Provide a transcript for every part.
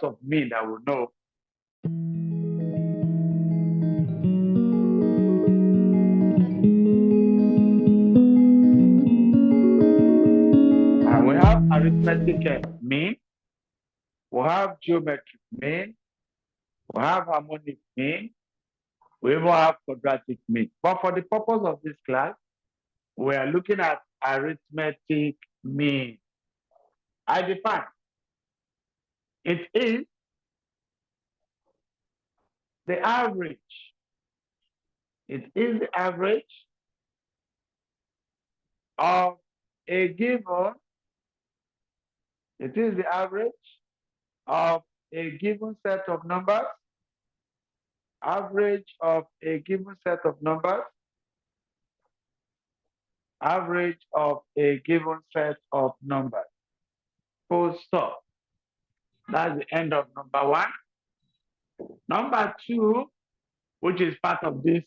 of mean that we know. And we have arithmetic mean, we have geometric mean, we have harmonic mean, we even have quadratic mean. But for the purpose of this class, we are looking at arithmetic mean. I define it is the average. It is the average of a given. It is the average of a given set of numbers. Average of a given set of numbers. Average of a given set of numbers. Full stop. That's the end of number one. Number two, which is part of this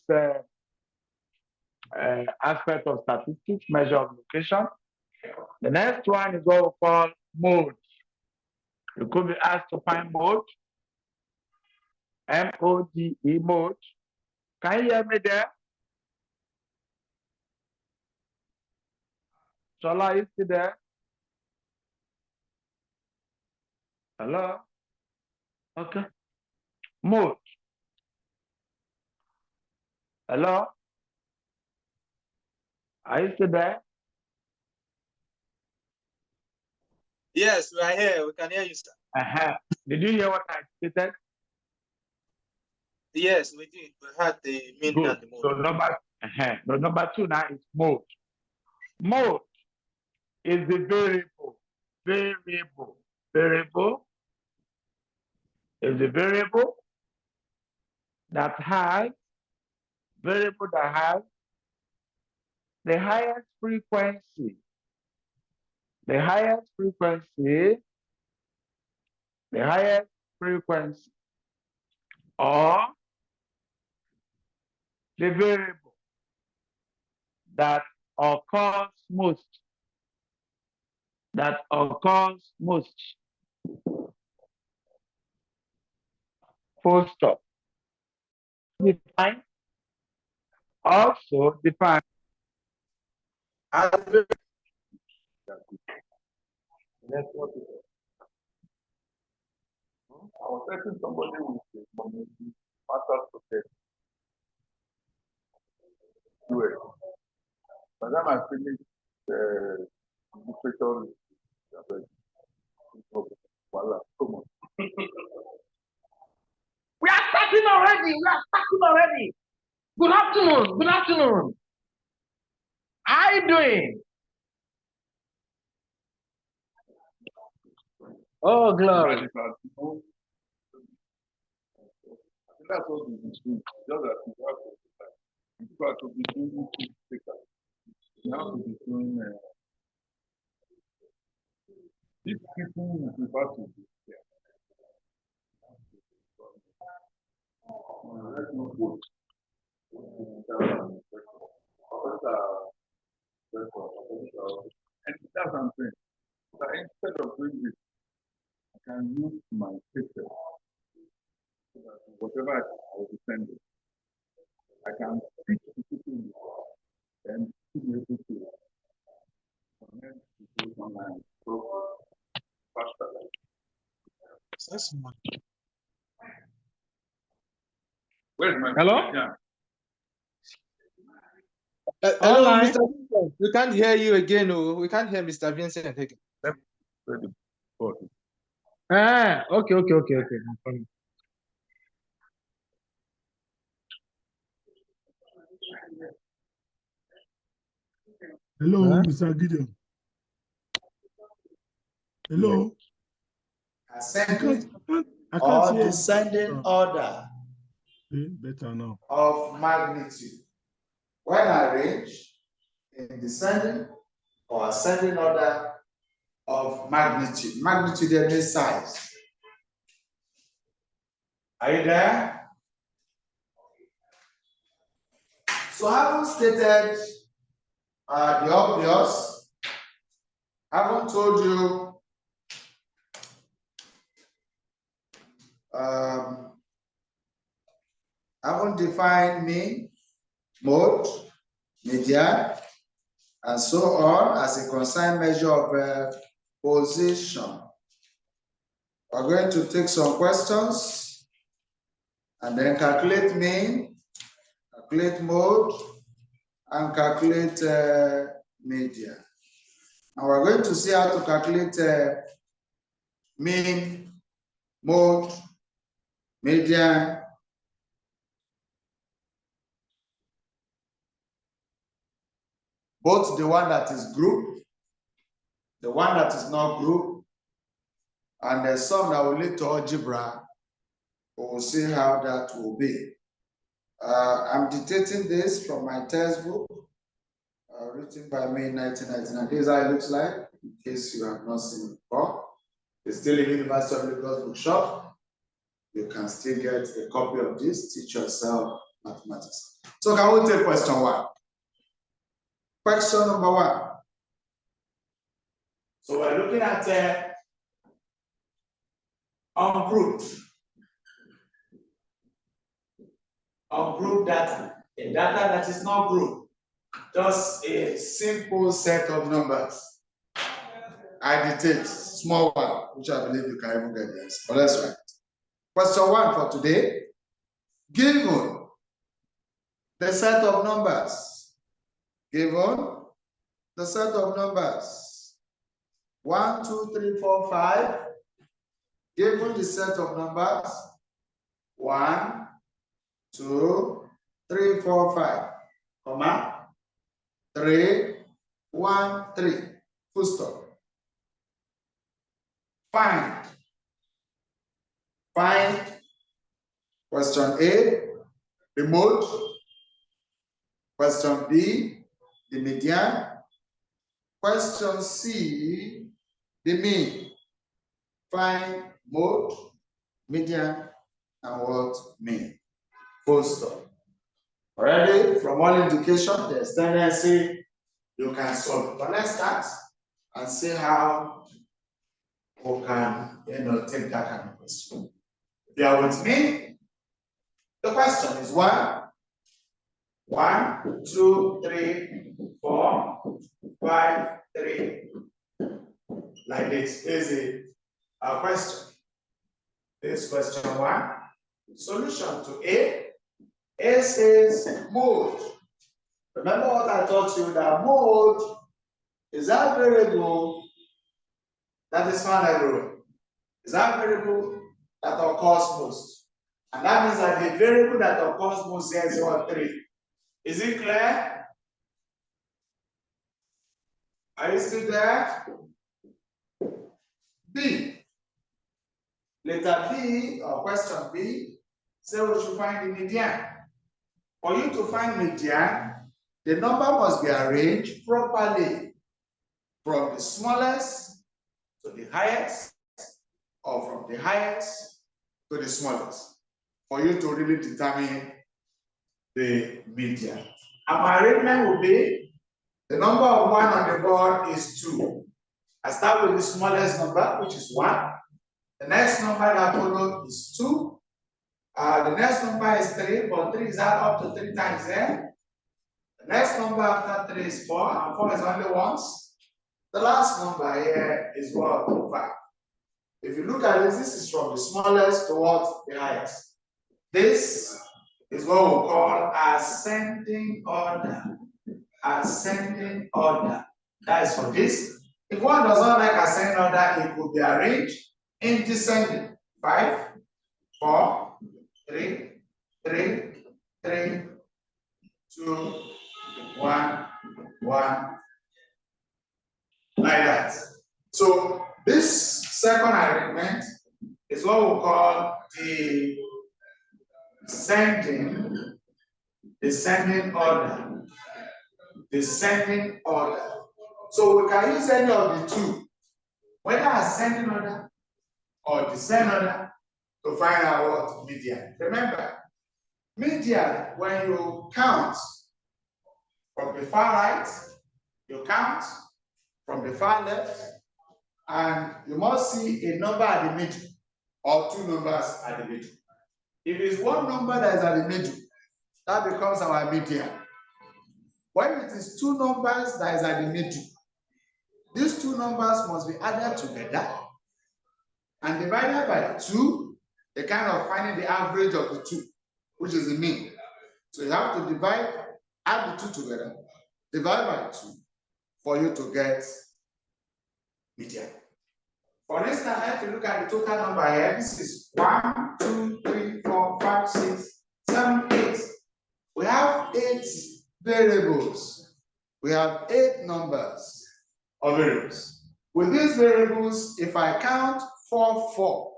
aspect of statistics, measure of location. The next one is what we call mode. You could be asked to find mode. M-O-D-E, mode. Can you hear me there? Shola, is it there? Hello? Okay. Mode. Hello? Are you still there? Yes, we are here. We can hear you, sir. Did you hear what I stated? Yes, we did. We had the mean and the mode. So number two now is mode. Mode is the variable. Variable is the variable that has the highest frequency. The highest frequency or the variable that occurs most. Full stop. Also define. That's what it is. I was asking somebody with the community matters to get do it. By the time I finished the literature, we are starting already. Good afternoon. How are you doing? Oh, glory. That's what we do. Just that you have to be doing stickers. You have to be doing these people will prefer to be here. Let's not go. And that's what I'm saying. So instead of doing this, I can use my picture. Whatever I will be sending, I can speak to people and be able to connect to those online. So faster. That's much. Where's my hello? Yeah. Hello, Mr. Vincent. We can't hear you again. We can't hear Mr. Vincent again. Okay. Hello, Mr. Gideon. Hello. Ascending or descending order better now. of magnitude. When arranged in descending or ascending order of magnitude. Magnitude means size. Are you there? So having stated the obvious, I haven't told you haven't defined mean, mode, median, and so on as a consigned measure of position. We're going to take some questions and then calculate mean, calculate mode, and calculate median. And we're going to see how to calculate mean, mode, median, both the one that is group, the one that is not group, and there's some that will lead to algebra. We'll see how that will be. I'm dictating this from my textbook, written by me in 1999. This is how it looks like, in case you have not seen it before. It's still in University of Lagos bookshop. You can still get a copy of this, teach yourself mathematics. So can we take question 1? Question number 1. So we're looking at ungrouped data, a data that is not grouped, just a simple set of numbers. I dictate small one, which I believe you can even get this. But let's write. Question 1 for today. Given the set of numbers, given the set of numbers 1, 2, 3, 4, 5, given the set of numbers 1, 2, 3, 4, 5, comma 3, 1, 3, full stop. Find question A, the mode. Question B, the median. Question C, the mean. Find mode, median, and what mean. Full stop. Already, from all indication, there's tendency you can solve. But let's start and see how we can take that kind of question. If you are with me, the question is 1, 2, 3, 4, 5, 3. Like this is a question. This is question 1. Solution to A. A says mode. Remember what I taught you, that mode is that variable that is found everywhere. Is that variable that occurs most. And that means that the variable that occurs most here is what? 3. Is it clear? Are you still there? B. Letter B, or question B, say we should find the median. For you to find median, the number must be arranged properly from the smallest to the highest, or from the highest to the smallest, for you to really determine the median. And my arrangement will be, the number of 1 on the board is 2. I start with the smallest number, which is 1. The next number that follows is 2. The next number is 3, but 3 is up to 3 times there. The next number after 3 is 4, and 4 is only once. The last number here is 5. If you look at this, this is from the smallest towards the highest. This is what we call ascending order. Ascending order. That is for this. If one does not like ascending order, it could be arranged in descending. 5, 4, 3, 3, 3, 2, 1, 1. Like that. So this second arrangement is what we call the descending order. Descending order. So we can use any of the two, whether ascending order or descending order, to find out what median. Remember, median, when you count from the far right, you count from the far left, and you must see a number at the middle. or two numbers at the middle. If it's one number that is at the middle, that becomes our median. When it is two numbers that is at the middle, these two numbers must be added together and divided by 2, the kind of finding the average of the two, which is the mean. So you have to add the two together, divide by 2 for you to get median. For instance, I have to look at the total number here. This is 1, 2, 3, 4, 5, 6, 7, 8. We have 8 variables. We have 8 numbers of variables. With these variables, if I count 4, 4,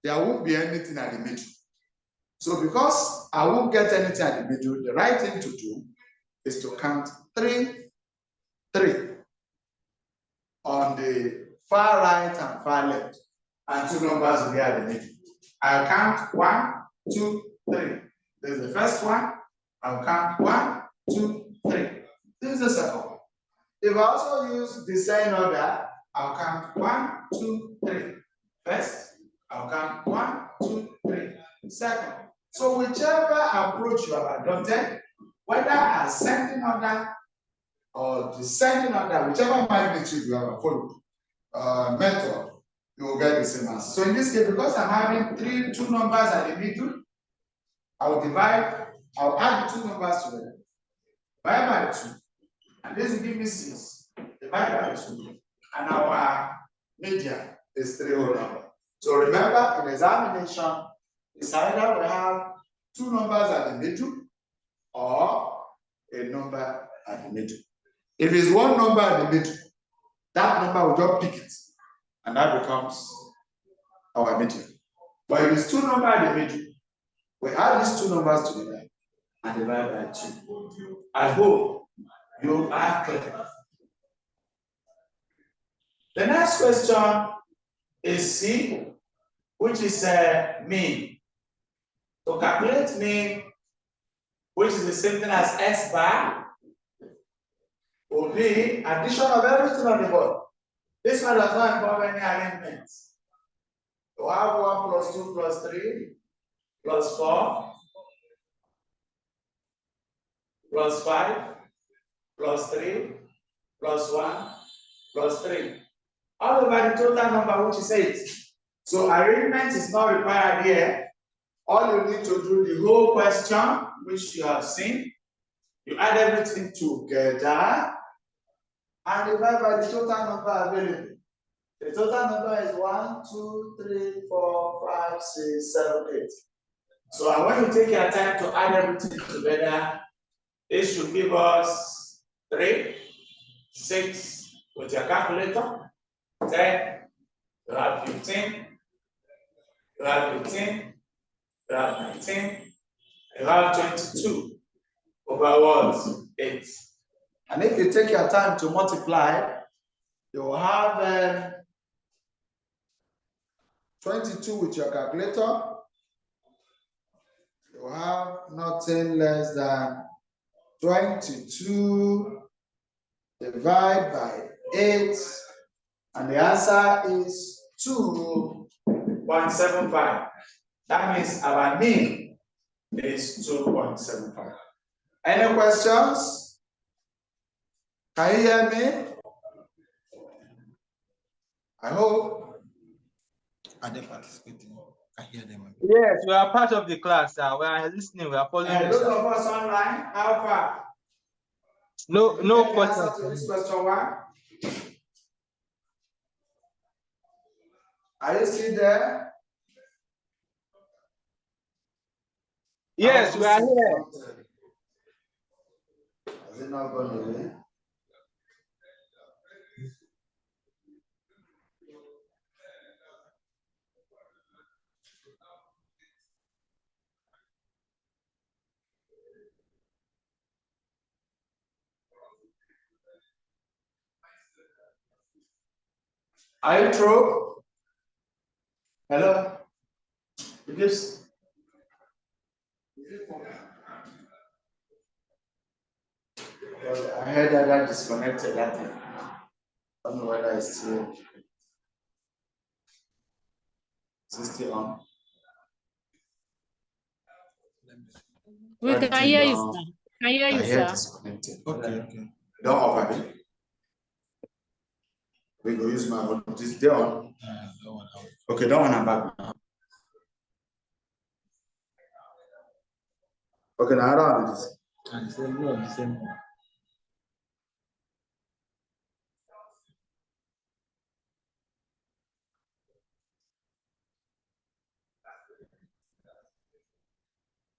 there won't be anything at the middle. So because I won't get anything at the middle, the right thing to do is to count 3, 3 on the far right and far left, and 2 numbers will be at the middle. I'll count 1, 2, 3. This is the first one. I'll count 1, 2, 3. This is the second one. If I also use the same order, I'll count 1, 2, 3. First, I'll count 1, 2, 3. Second. So whichever approach you have adopted, whether ascending order or descending order, whichever magnitude you have followed, method, you will get the same answer. So in this case, because I'm having 2 numbers at the middle, I'll add the 2 numbers together, divide by 2, and this will give me 6, divide by 2, and our median is 3 whole number. So remember, in examination, it's either we have 2 numbers at the middle or a number at the middle. If it's one number at the middle, that number will just pick it, and that becomes our median. But if it's 2 numbers at the middle, we add these 2 numbers together and divide by 2. I hope you are clear. The next question is C, which is mean. To calculate mean, which is the same thing as S bar, will be addition of everything on the board. This one does not involve any arrangements. You have 1 plus 2 plus 3 plus 4 plus 5 plus 3 plus 1 plus 3. All over the total number, which is 8. So arrangement is not required here. All you need to do, the whole question, which you have seen, you add everything together and divide by the total number available. The total number is 1, 2, 3, 4, 5, 6, 7, 8. So when you take your time to add everything together, it should give us 3, 6 with your calculator, 10, you have 15, you have 18, you have 19, you have 22 over what? 8. And if you take your time to multiply, you will have 22 with your calculator. You will have nothing less than 22 divided by 8, and the answer is 2.75. That means our mean is 2.75. Any questions? Can you hear me? I hope. Are they participating? I hear them. Yes, we are part of the class. We are listening. We are following. Those of us online, how far? No Answer to questions. this question 1. Are you still there? Yes, we are here. Has it not gone away? Are you through? Hello? Yes. I heard that disconnected that thing. I don't know whether it's still. Is it still on? We can hear you, sir. Can hear you, sir. Disconnected. Okay. Don't off it. We go use my own. This day on. Okay, that one I'm back now. Okay, now I don't have this. And the same one, the same one.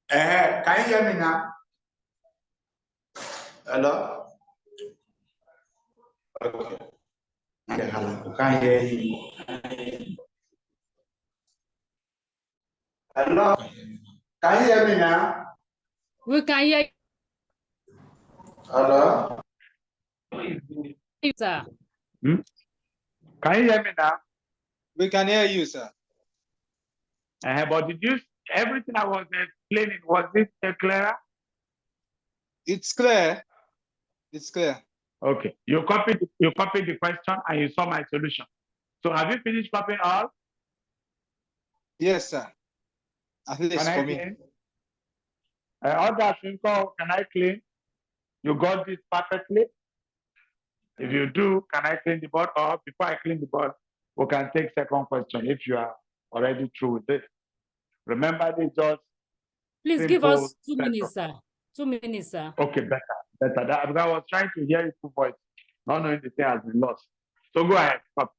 Can you hear me now? Hello? Okay. I can't hear you. Hello? Can you hear me now? We can hear Hello? you, sir. Can you hear me now? We can hear you, sir. But did you, everything I was explaining, was it clearer? It's clear. It's clear. Okay. You copied the question and you saw my solution. So have you finished copying all? Yes, sir. At least Can I for me. clean? Other Finko, can I clean? You got this perfectly? If you do, can I clean the board? Or before I clean the board, we can take second question if you are already through with it. Remember, this just Please give us 2 minutes, sir. 2 minutes, sir. Okay, better. Because I was trying to hear your full voice, not knowing the thing has been lost. So go ahead. Stop.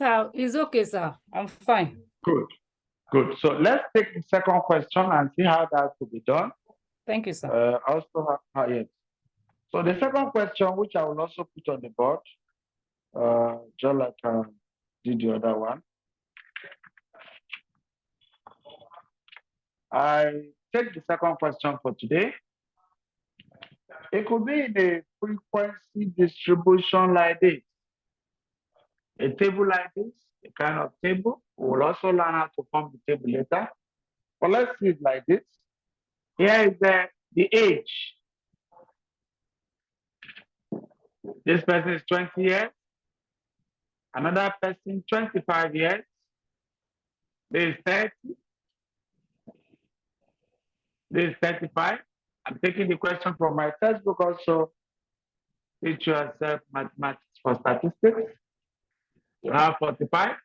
Sir, it's okay, sir. I'm fine. Good. Good. So let's take the second question and see how that could be done. Thank you, sir. Yes. So the second question, which I will also put on the board, just like I did the other one. I take the second question for today. It could be in a frequency distribution like this. A table like this, a kind of table. We will also learn how to form the table later. But let's see it like this. Here is the age. This person is 20 years. Another person, 25 years. This is 30. This is 35. I'm taking the question from my textbook also. Teach yourself mathematics for statistics. You have 45.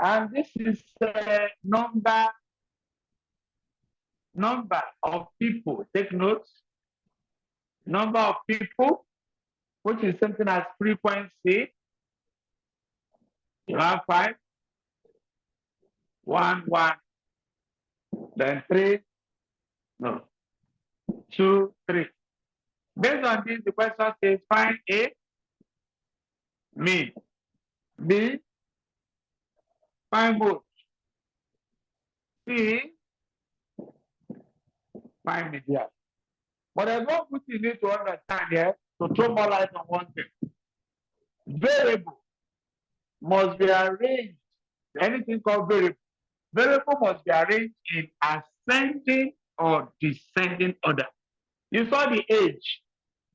And this is number of people. Take notes. Number of people, which is something as frequency. You have 5. 1, 1. Then 3. No. 2, 3. Based on this, the question says find A, mean. B, find both. C, find median. But there's one good thing you need to understand here to throw more light on one thing. Variable must be arranged. Anything called variable. Variable must be arranged in ascending or descending order. You saw the age.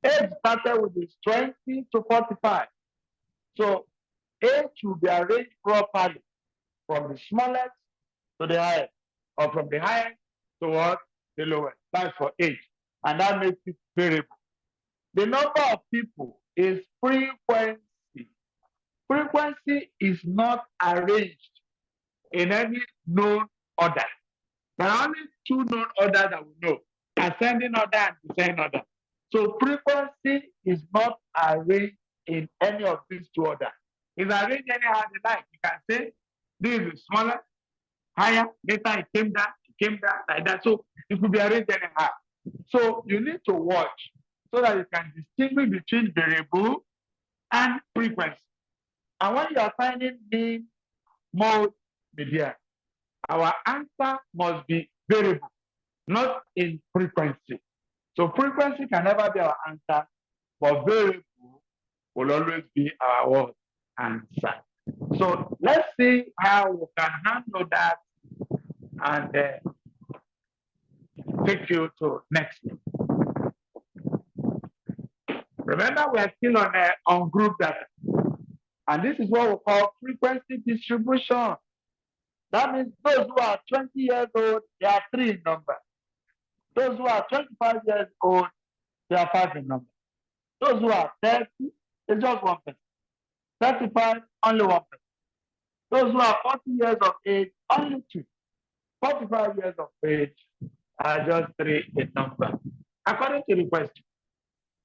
Age started with this 20 to 45. So age will be arranged properly from the smallest to the highest, or from the highest to what? the lowest. That's for age. And that makes it variable. The number of people is frequency. Frequency is not arranged in any known order. There are only two known orders that we know, ascending order and descending order. So frequency is not arranged in any of these two orders. It's arranged anyhow they like. You can say this is smaller, higher, later it came down, like that. So it could be arranged anyhow. So you need to watch so that you can distinguish between variable and frequency. And when you are finding mean, mode, median, our answer must be variable, not in frequency. So frequency can never be our answer, but variable will always be our answer. So let's see how we can handle that and take you to next week. Remember, we are still on group data. And this is what we call frequency distribution. That means those who are 20 years old, they are 3 in number. Those who are 25 years old, they are 5 in number. Those who are 30, it's just 1 person. 35, only 1 person. Those who are 40 years of age, only 2. 45 years of age are just 3 in number. According to the question,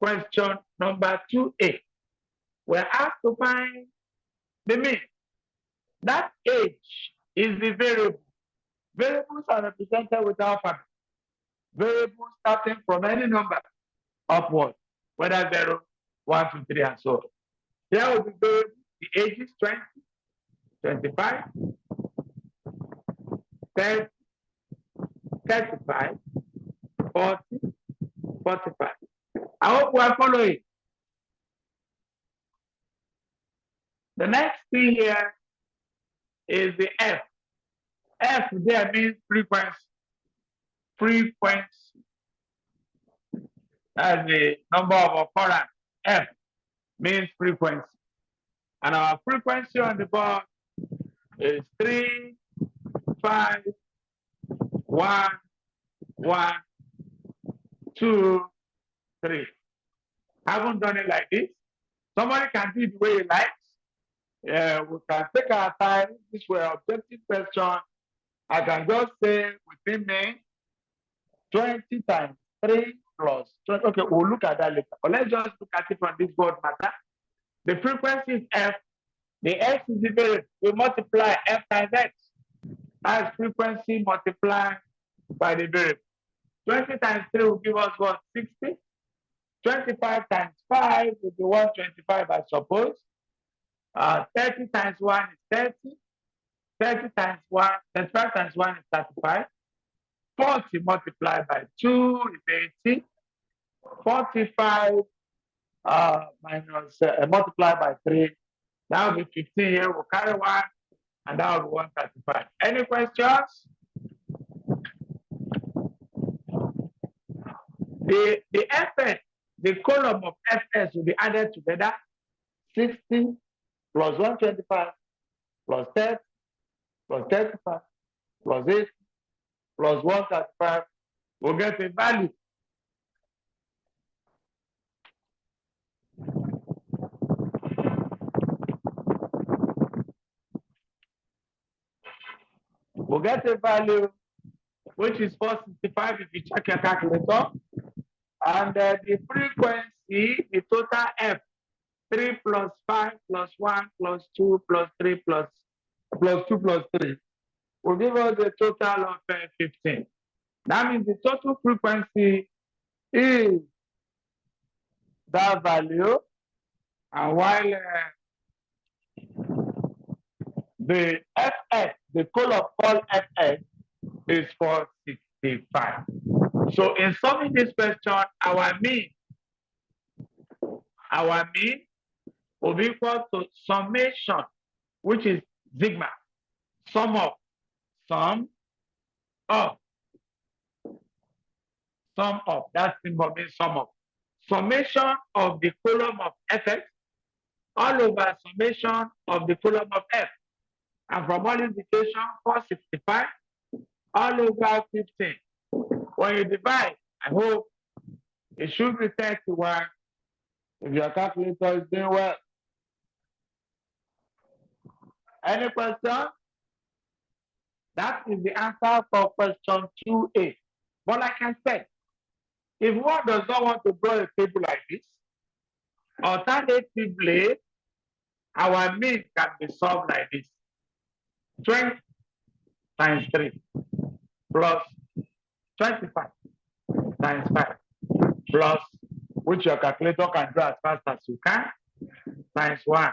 question number 2A, we're asked to find the mean. That age is the variable. Variables are represented with alphabet. Variables starting from any number upward, whether 0, 1, 2, 3, and so on. Here will be variable. The age is 20, 25, 30, 35, 40, 45. I hope we are following. The next thing here is the F. F there means frequency. Frequency. That's the number of occurrence. F means frequency. And our frequency on the board is 3, 5, 1, 1, 2, 3. I haven't done it like this. Somebody can do it the way he likes. We can take our time. This were objective question. I can just say within me 20 times 3 plus 20. Okay, we'll look at that later. But let's just look at it from this board matter. The frequency is F. The X is the variable. We multiply F times X as frequency multiplied by the variable. 20 times 3 will give us what? 60. 25 times 5 will be 125, I suppose. 30 times 1 is 30. 30 times 1, 35 times 1 is 35. 40 multiplied by 2 is 80. 45 minus multiplied by 3, that will be 15 here. We'll carry 1, and that will be 135. Any questions? The FS, the column of FS will be added together. 60 plus 125 plus 30 plus 35 plus 8 plus 135 will get a value. We'll get a value which is 465 if you check your calculator. And the frequency, the total F, 3 plus 5 plus 1 plus 2 plus 3 plus 2 plus 3 will give us a total of 15. That means the total frequency is that value, and while the FX, the column called FX, is 465. So in solving this question, our mean will be equal to summation, which is sigma. Sum of, that symbol means sum of. Summation of the column of Fx all over summation of the column of F. And from all indication, 465 all over 15. When you divide, I hope it should be 31 if your calculator is doing well. Any question? That is the answer for question 2A. But like I said, if one does not want to draw a table like this, alternatively, our mean can be solved like this. 20 times 3 plus 25 times 5 plus, which your calculator can do as fast as you can, times 1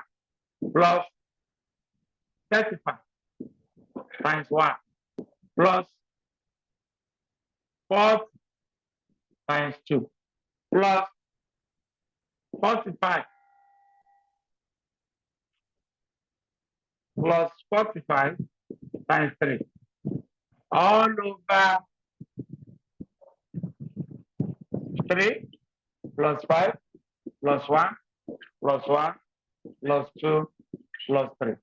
plus 35 times 1 plus 4 times 2 plus 45 plus 45 times 3 all over 3 plus 5 plus 1 plus 1 plus 2 plus 3.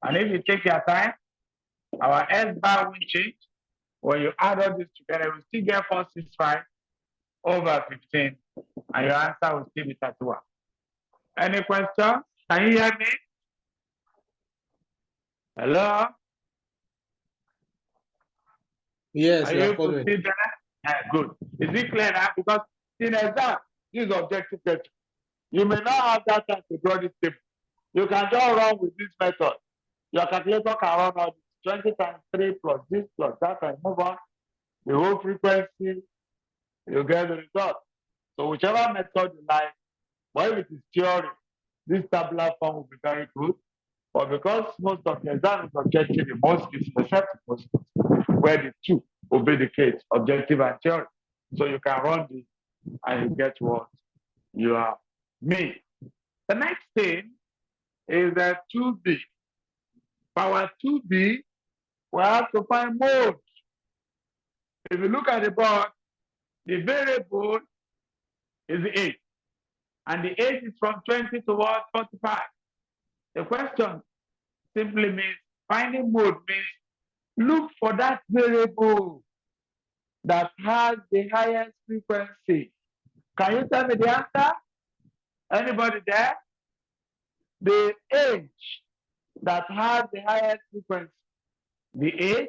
And if you take your time, our S bar will change. When you add all this together, we still get 465 over 15, and your answer will still be 31. Any questions? Can you hear me? Hello? Yes, Are we you are able to following. see that? Good. Is it clear now? Because in exam, this is objective question. You may not have that time to draw this table. You can just run with this method. Your calculator can run out 20 times 3 plus this plus that and move on. The whole frequency, you get the result. So whichever method you like, but if it is theory, this tabular form will be very good. But because most of the exam is objective in most cases, except most cases, where the two will be the case, objective and theory. So you can run this and you get what you are made. The next thing is that 2b. Power 2b, we have to find mode. If you look at the board, the variable is the age. And the age is from 20 to what? 45. The question simply means finding mode means look for that variable that has the highest frequency. Can you tell me the answer? Anybody there? The age that has the highest frequency. The age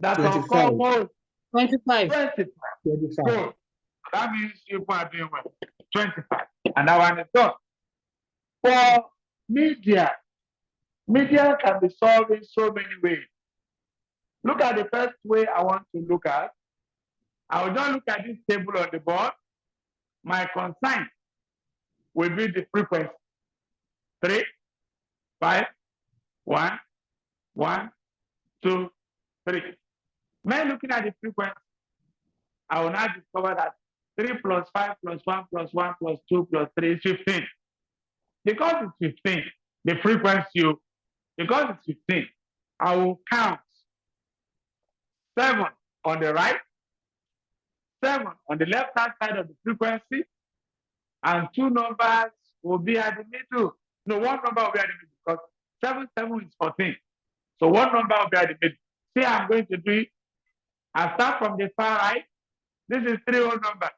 that 25. occurs most. 25. 25. 25. Good. That means you are doing well. 25. And that one is done. For media can be solved in so many ways. Look at the first way I want to look at. I will just look at this table on the board. My consign will be the frequency. 3, 5, 1, 1, 2, 3. When looking at the frequency, I will now discover that 3 plus 5 plus 1 plus 1 plus 2 plus 3 is 15. Because it's 15, the frequency, because it's 15, I will count 7 on the right, 7 on the left-hand side of the frequency, and 2 numbers will be at the middle. No, one number will be at the middle because 7, 7 is 14. So one number will be at the middle. See, I'm going to do it. I start from the far right. This is 3 whole number.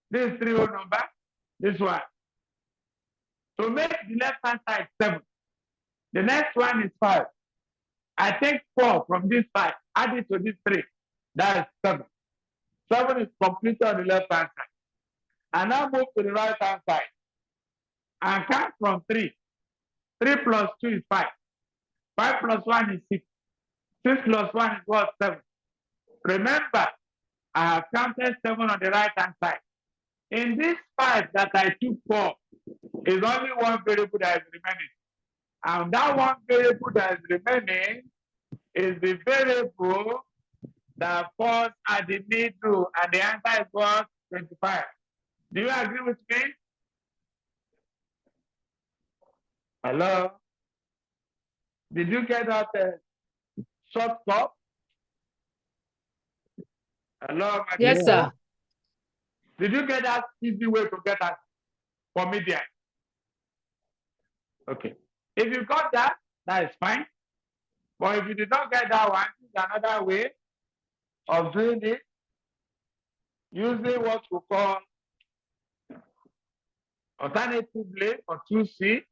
This is 3 whole number. This one. To make the left-hand side 7. The next one is 5. I take 4 from this side, add it to this 3. That is 7. 7 is completed on the left-hand side. And now move to the right-hand side. And count from 3. 3 plus 2 is 5. 5 plus 1 is 6. 6 plus 1 is what? 7. Remember, I have counted 7 on the right-hand side. In this 5 that I took 4, is only one variable that is remaining. And that one variable that is remaining is the variable that falls at the middle, and the answer is what? 25. Do you agree with me? Hello? Did you get that shortcut? Hello? Yes, sir. Did you get that easy way to get that for media? Okay. If you got that, that is fine. But if you did not get that one, this is another way of doing it. using what we call alternatively for 2C,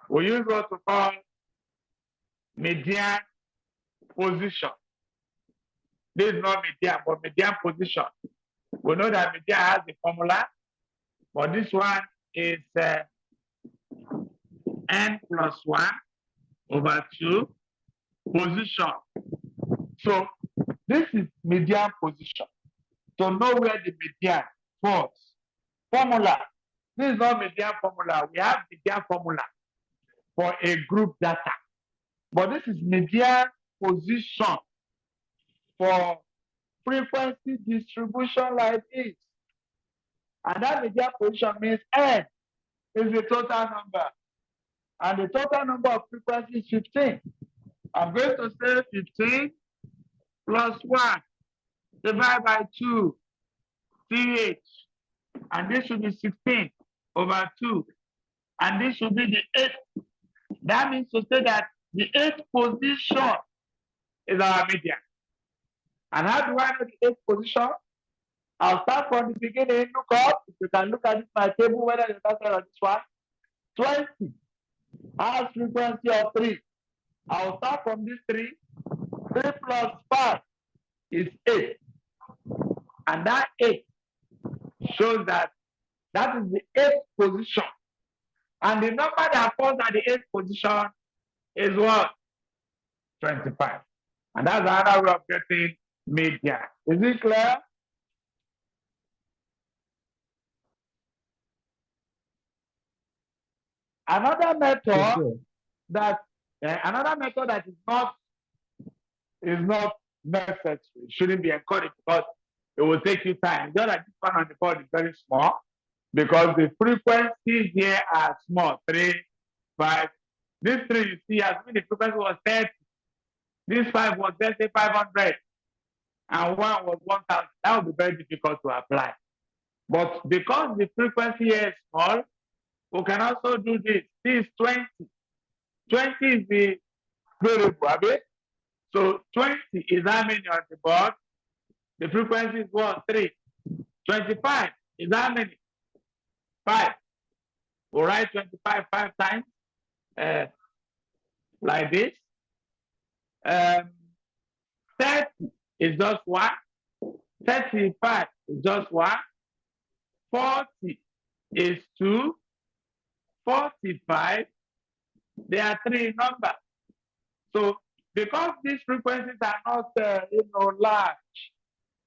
we use what we call median position. This is not median, but median position. We know that median has the formula, but this one is n plus 1 over 2 position. So this is median position. To know where the median falls. Formula. This is not median formula. We have median formula for a group data. But this is median position for frequency distribution like this. And that median position means n is the total number. And the total number of frequencies is 15. I'm going to say 15 plus 1 divided by 2 CH. And this should be 16 over 2. And this should be the 8th. That means to say that the 8th position is our median. And how do I know the 8th position? I'll start from the beginning, look up. If you can look at this, my table, whether you're talking on this one. 20 has frequency of 3. I'll start from this 3. 3 plus 5 is 8. And that 8 shows that that is the 8th position. And the number that falls at the 8th position is what? 25. And that's another way of getting median. Is it clear? Another method that is not necessary, shouldn't be encouraged because it will take you time. Just like this one on the board is very small because the frequencies here are small. 3, 5. This 3 you see as when the frequency was 30. This 5 was, let's say, 500. And 1 was 1000. That would be very difficult to apply. But because the frequency here is small, we can also do this. This is 20. 20 is the variable, right? So 20 is how many on the board? The frequency is 1, 3. 25 is how many? 5. We'll write 25 5 times like this. 30 is just 1. 35 is just 1. 40 is 2. 45, there are 3 numbers. So because these frequencies are not large,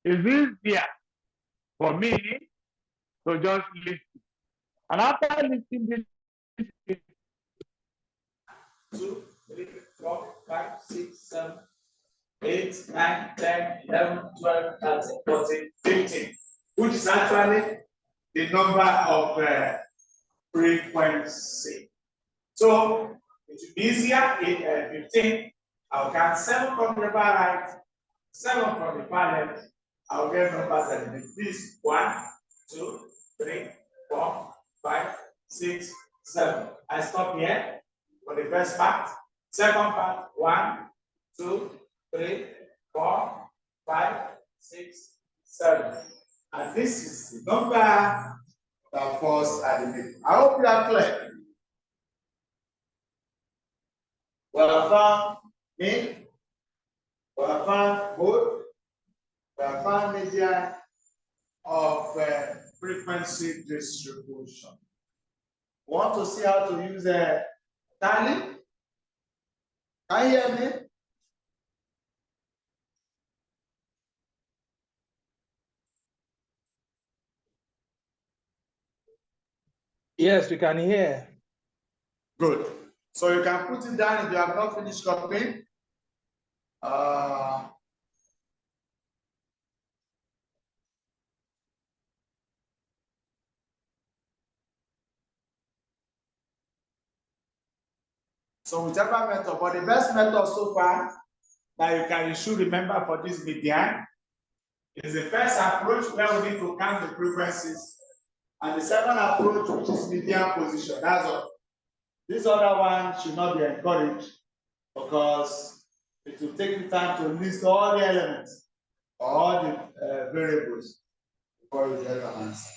it's easier for me to just list. And after listing this, 2, 3, 4, 5, 6, 7, 8, 9, 10, 11, 12, 13, 14, 15, which is actually the number of frequency. So it will be easier in 15. I'll count 7 from the far right, 7 from the far left. I'll get numbers at this 1, 2, 3, 4, 5, 6, 7. I stop here for the first part. Second part, 1, 2, 3, 4, 5, 6, 7. And this is the number that falls at the middle. I hope you are clear. We have found mean, we have found mode, we have found median of frequency distribution. We want to see how to use a tally. Can you hear me? Yes, we can hear. Good. So you can put it down if you have not finished copying. So whichever method, but the best method so far that you should remember for this median is the first approach where we need to count the frequencies, and the second approach, which is median position. That's all. This other one should not be encouraged because it will take you time to list all the elements, all the variables. before you get an answer.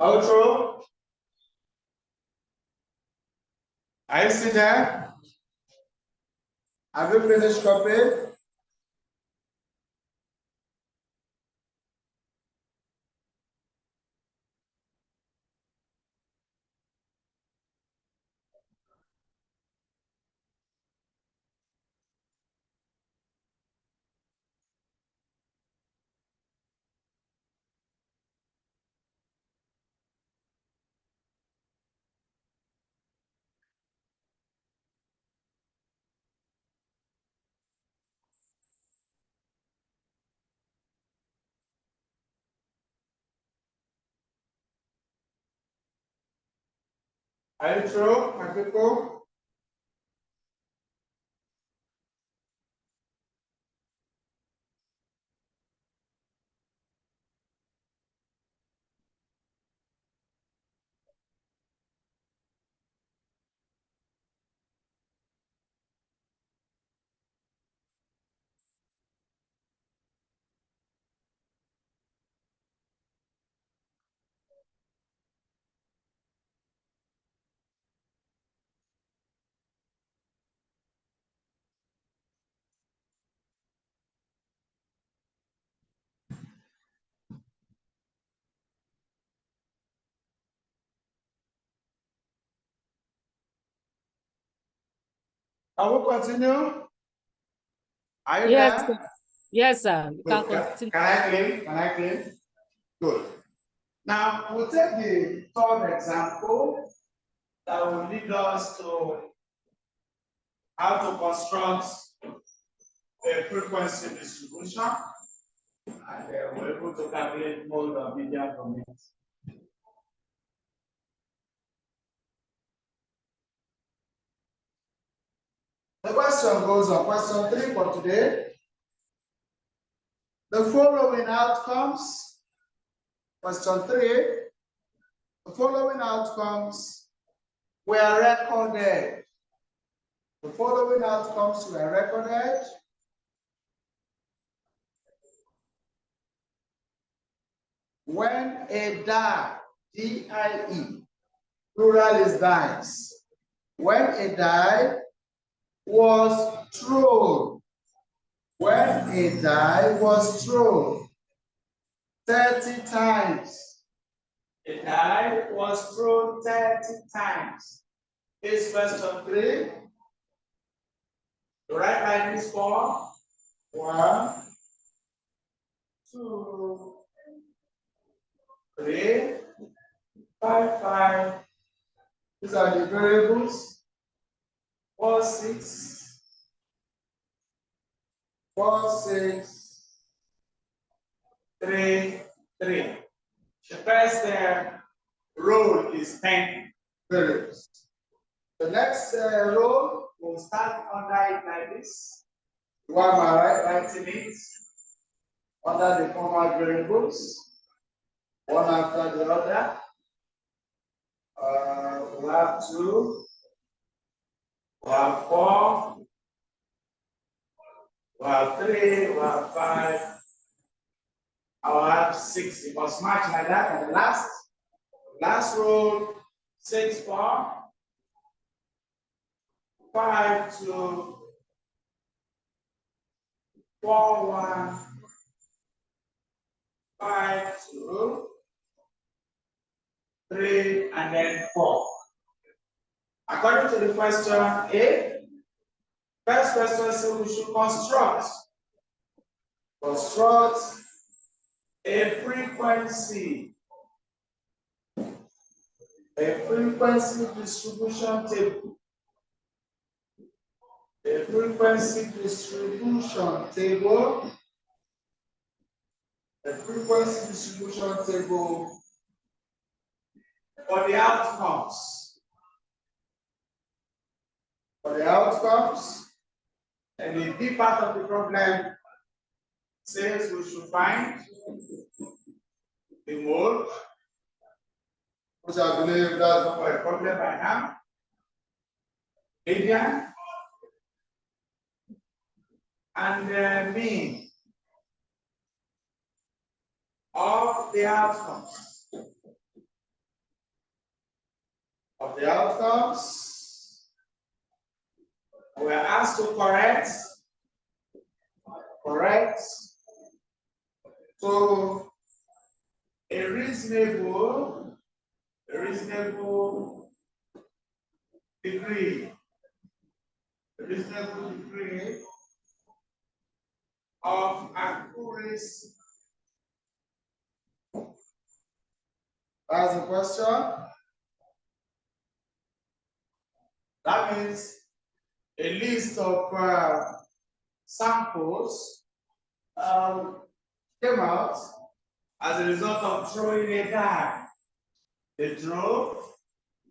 Outro. Are you still there? Have you finished copying? Are you through, my people? I will continue. Are you Yes, there? sir. Yes, sir. You can Good. continue. Can I claim? Can I claim? Good. Now, we'll take the third example that will lead us to how to construct a frequency distribution, and we're able to calculate mode of median from it. The question goes on, question 3 for today. The following outcomes, question 3, the following outcomes were recorded. The following outcomes were recorded when a die, D-I-E, plural is dice, when a die was thrown, when a die was thrown 30 times, a die was thrown 30 times. This question 3, the right line is 4, 1, 2, 3, 5, 5. These are the variables. 4, 6, 4, 6, 3, 3. The first row is 10 variables. The next row will start under it like this. One by writing it under the formal variables, one after the other. We have 2, we have 4, we have 3, we have 5, I will have 6. It must match like that. And the last row, 6, 4, 5, 2, 4, 1, 5, 2, 3, and then 4. According to the question A, first question says we should construct a frequency distribution table. A frequency distribution table. A frequency distribution table for the outcomes. For the outcomes, and the B part of the problem says we should find the mode, which I believe that's not a problem by now. Median and the mean of the outcomes. We are asked to correct to a reasonable degree of accuracy. That's the question. That means a list of samples came out as a result of throwing a die. They throw,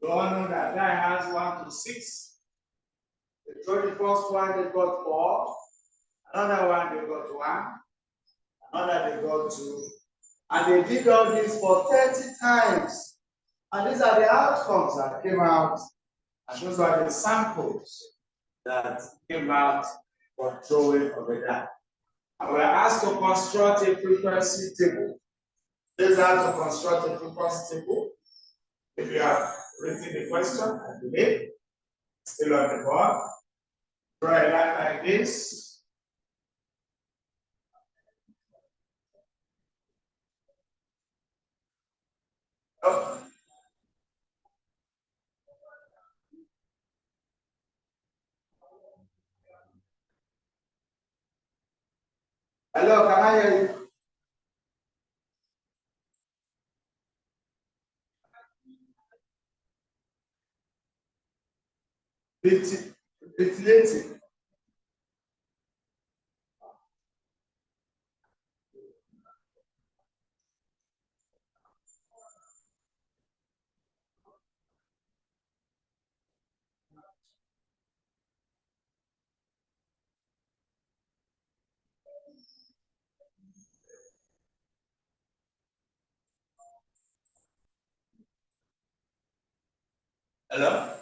we all know that die has 1 to 6. They throw the first one, they got 4. Another one, they got 1. Another, they got 2. And they did all this for 30 times. And these are the outcomes that came out. And those are the samples that came out for throwing of a die. And we are asked to construct a frequency table. This is how to construct a frequency table. If you have written the question, I believe, still on the board, draw a line like this. Oh. Hello, can I hear you? Ventilating. Hello?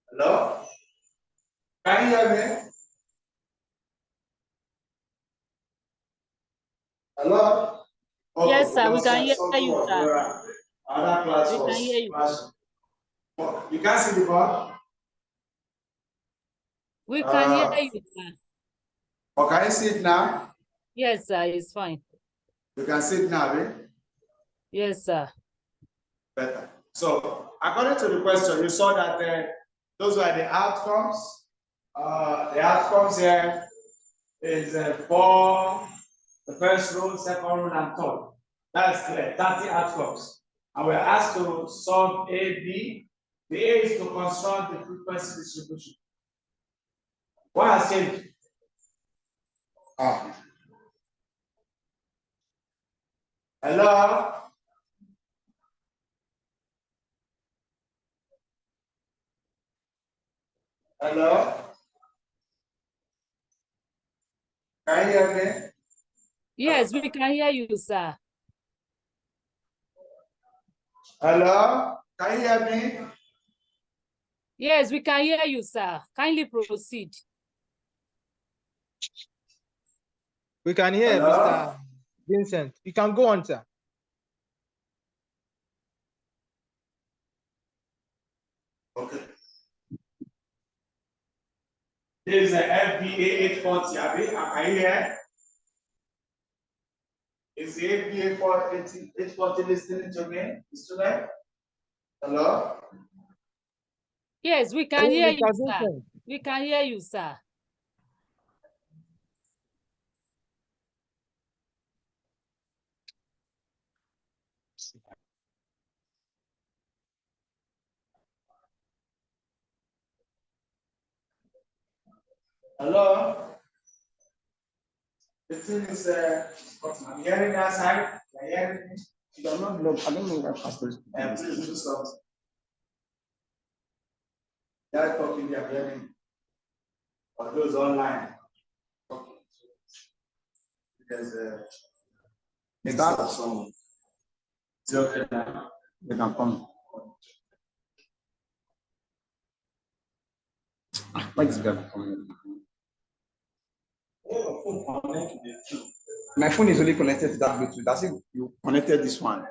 Hello? Can you hear me? Hello? Okay, Yes, sir. We because can hear something you, was sir. there. Other class We can was hear you. flashing. You can't see the board? We can hear you, sir. Or can you see it now? Yes, sir. It's fine. You can see it now, eh? Yes, sir. Better. So, according to the question, you saw that those were the outcomes. The outcomes here is for the first row, second row, and third. That's clear. 30 outcomes. And we're asked to solve A, B. The A is to construct the frequency distribution. What has changed? Hello? Hello? Can you hear me? Yes, we can hear you, sir. Hello? Can you hear me? Yes, we can hear you, sir. Kindly proceed. We can hear Hello? Mr. Vincent. You can go on, sir. Okay. This is a FBA 840, Abi. Can you hear? Is the FBA 840 listening to me, student? Hello? Yes, we can Oh, hear Mr. you, sir. Vincent. We can hear you, sir. Hello? The thing is, I'm hearing that side. Can you hear me? I don't know what pastor. Please do something. That talking, they are hearing. For those online. Okay. There's a mix of some. It's okay now. They can come. Why is that coming? My phone is only connected to that Bluetooth. That's if you connected this one.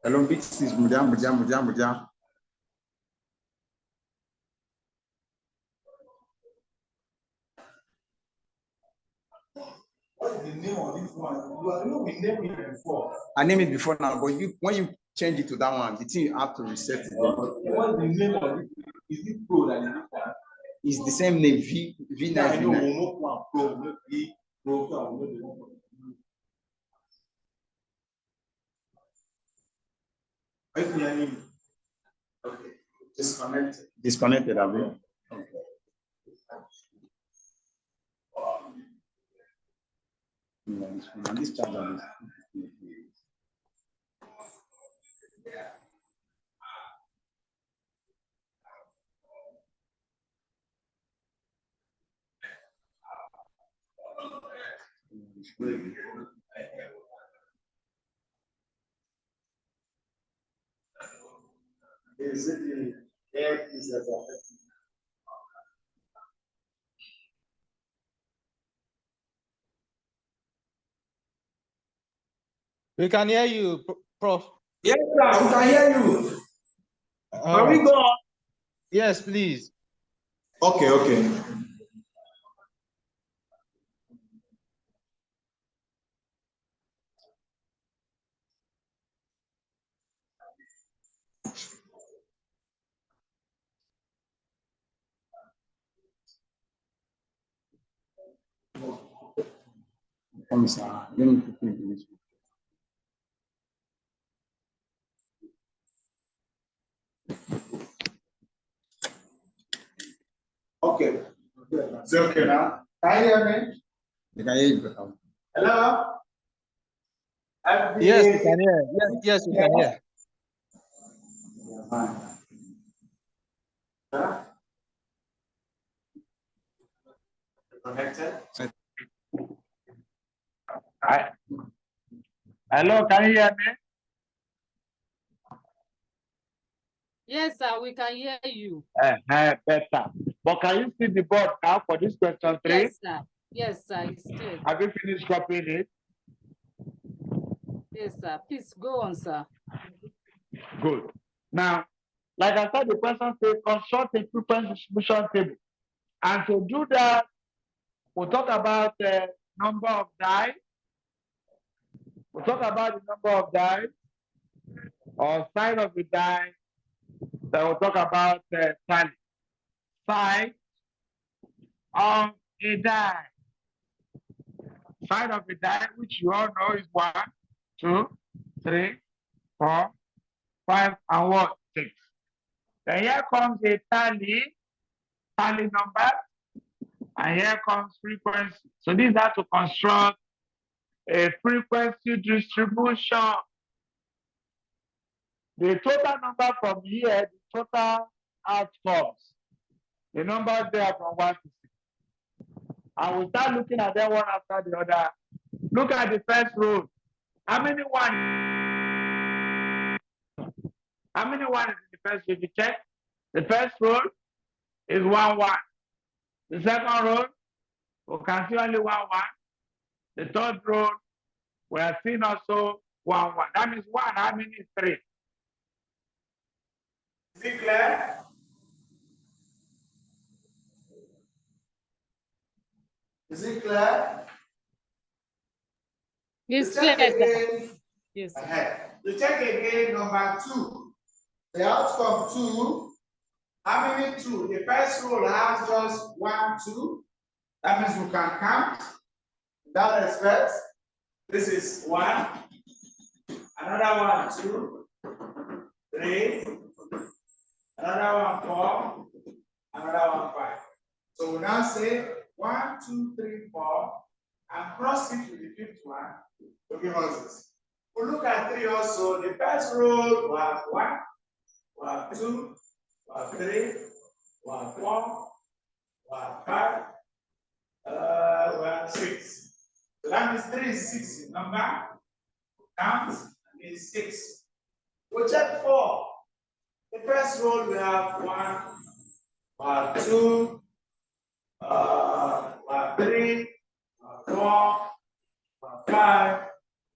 Hello, this is Mudia. What's the name of this one? You know we named it before. I named it before now, but when you change it to that one, the thing you have to reset it. What's the name of it? Is it Pro that is it? It's the same name, V9. Yeah, I know, we'll know one Pro, we'll know V, Pro, we'll know the one. What's the name? Okay. Disconnected, Abi. Okay. This charger is. Is it the air is that affecting? We can hear you, Prof. Yes, sir, we can hear you. All Can we right. go on? Yes, please. Okay, okay. Come, sir. Let me quickly do this. Okay. It's okay now. Can you hear me? They can hear you better. Hello? Yes, we can hear. Yes, we can hear. Huh? Connected? Hello, can you hear me? Yes, sir, we can hear you. Better. But can you see the board now for this question 3? Yes, sir. Yes, sir, it's clear. Have you finished copying it? Yes, sir. Please go on, sir. Good. Now, like I said, the question says construct a frequency distribution table. And to do that, we'll talk about the number of die. We'll talk about the number of die or size of the die. Then we'll talk about the size of a die. Size of a die, which you all know is 1, 2, 3, 4, 5, and what? 6. Then here comes a tally number, and here comes frequency. So these are to construct a frequency distribution. The total number from here, the total outcomes, the number there from 1 to 6. I will start looking at them one after the other. Look at the first row. How many one? How many one is in the first row? If you check, the first row is 1, 1. The second row, we can see only 1, 1. The third row, we are seeing also 1, 1. That means 1, how many is 3? Is it clear? Is it clear? It's To check clear, sir. again. Yes. Ahead. To check again, number 2. The outcome 2. How many 2? The first row has just 1, 2. That means we can count. In that respect, this is 1. Another one, 2, 3. Another one, 4. Another one, 5. So we now say 1, 2, 3, 4, and cross it with the fifth one to give us this. We look at 3 also. The first row we have 1, we have 2, we have 3, we have 4, we have 5, we have 6. So that means 3 is 6 in number. Count is 6. We check 4. The first row we have 1, we have 2, we have 3, we have 4, we have 5,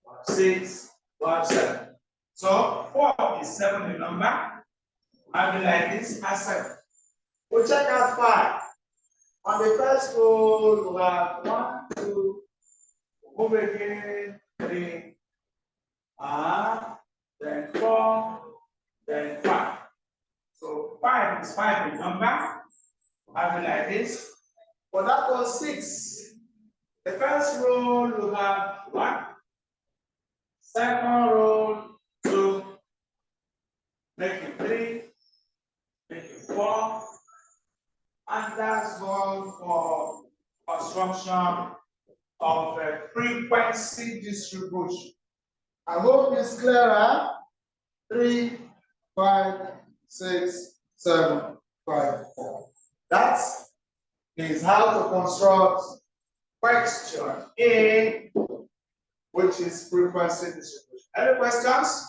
we have 6, we have 7. So 4 is 7 in number. I will like this as 7. We check out 5. On the first row, we have 1, 2, move again, 3, then 4, then 5. So 5 is 5 in number. I will like this. But that was 6. The first row, you have 1. Second row, 2. Make it 3. Make it 4. And that's all for construction of a frequency distribution. I hope it's clearer. 3, 5, 6, 7, 5, 4. That is how to construct question A, which is frequency distribution. Any questions?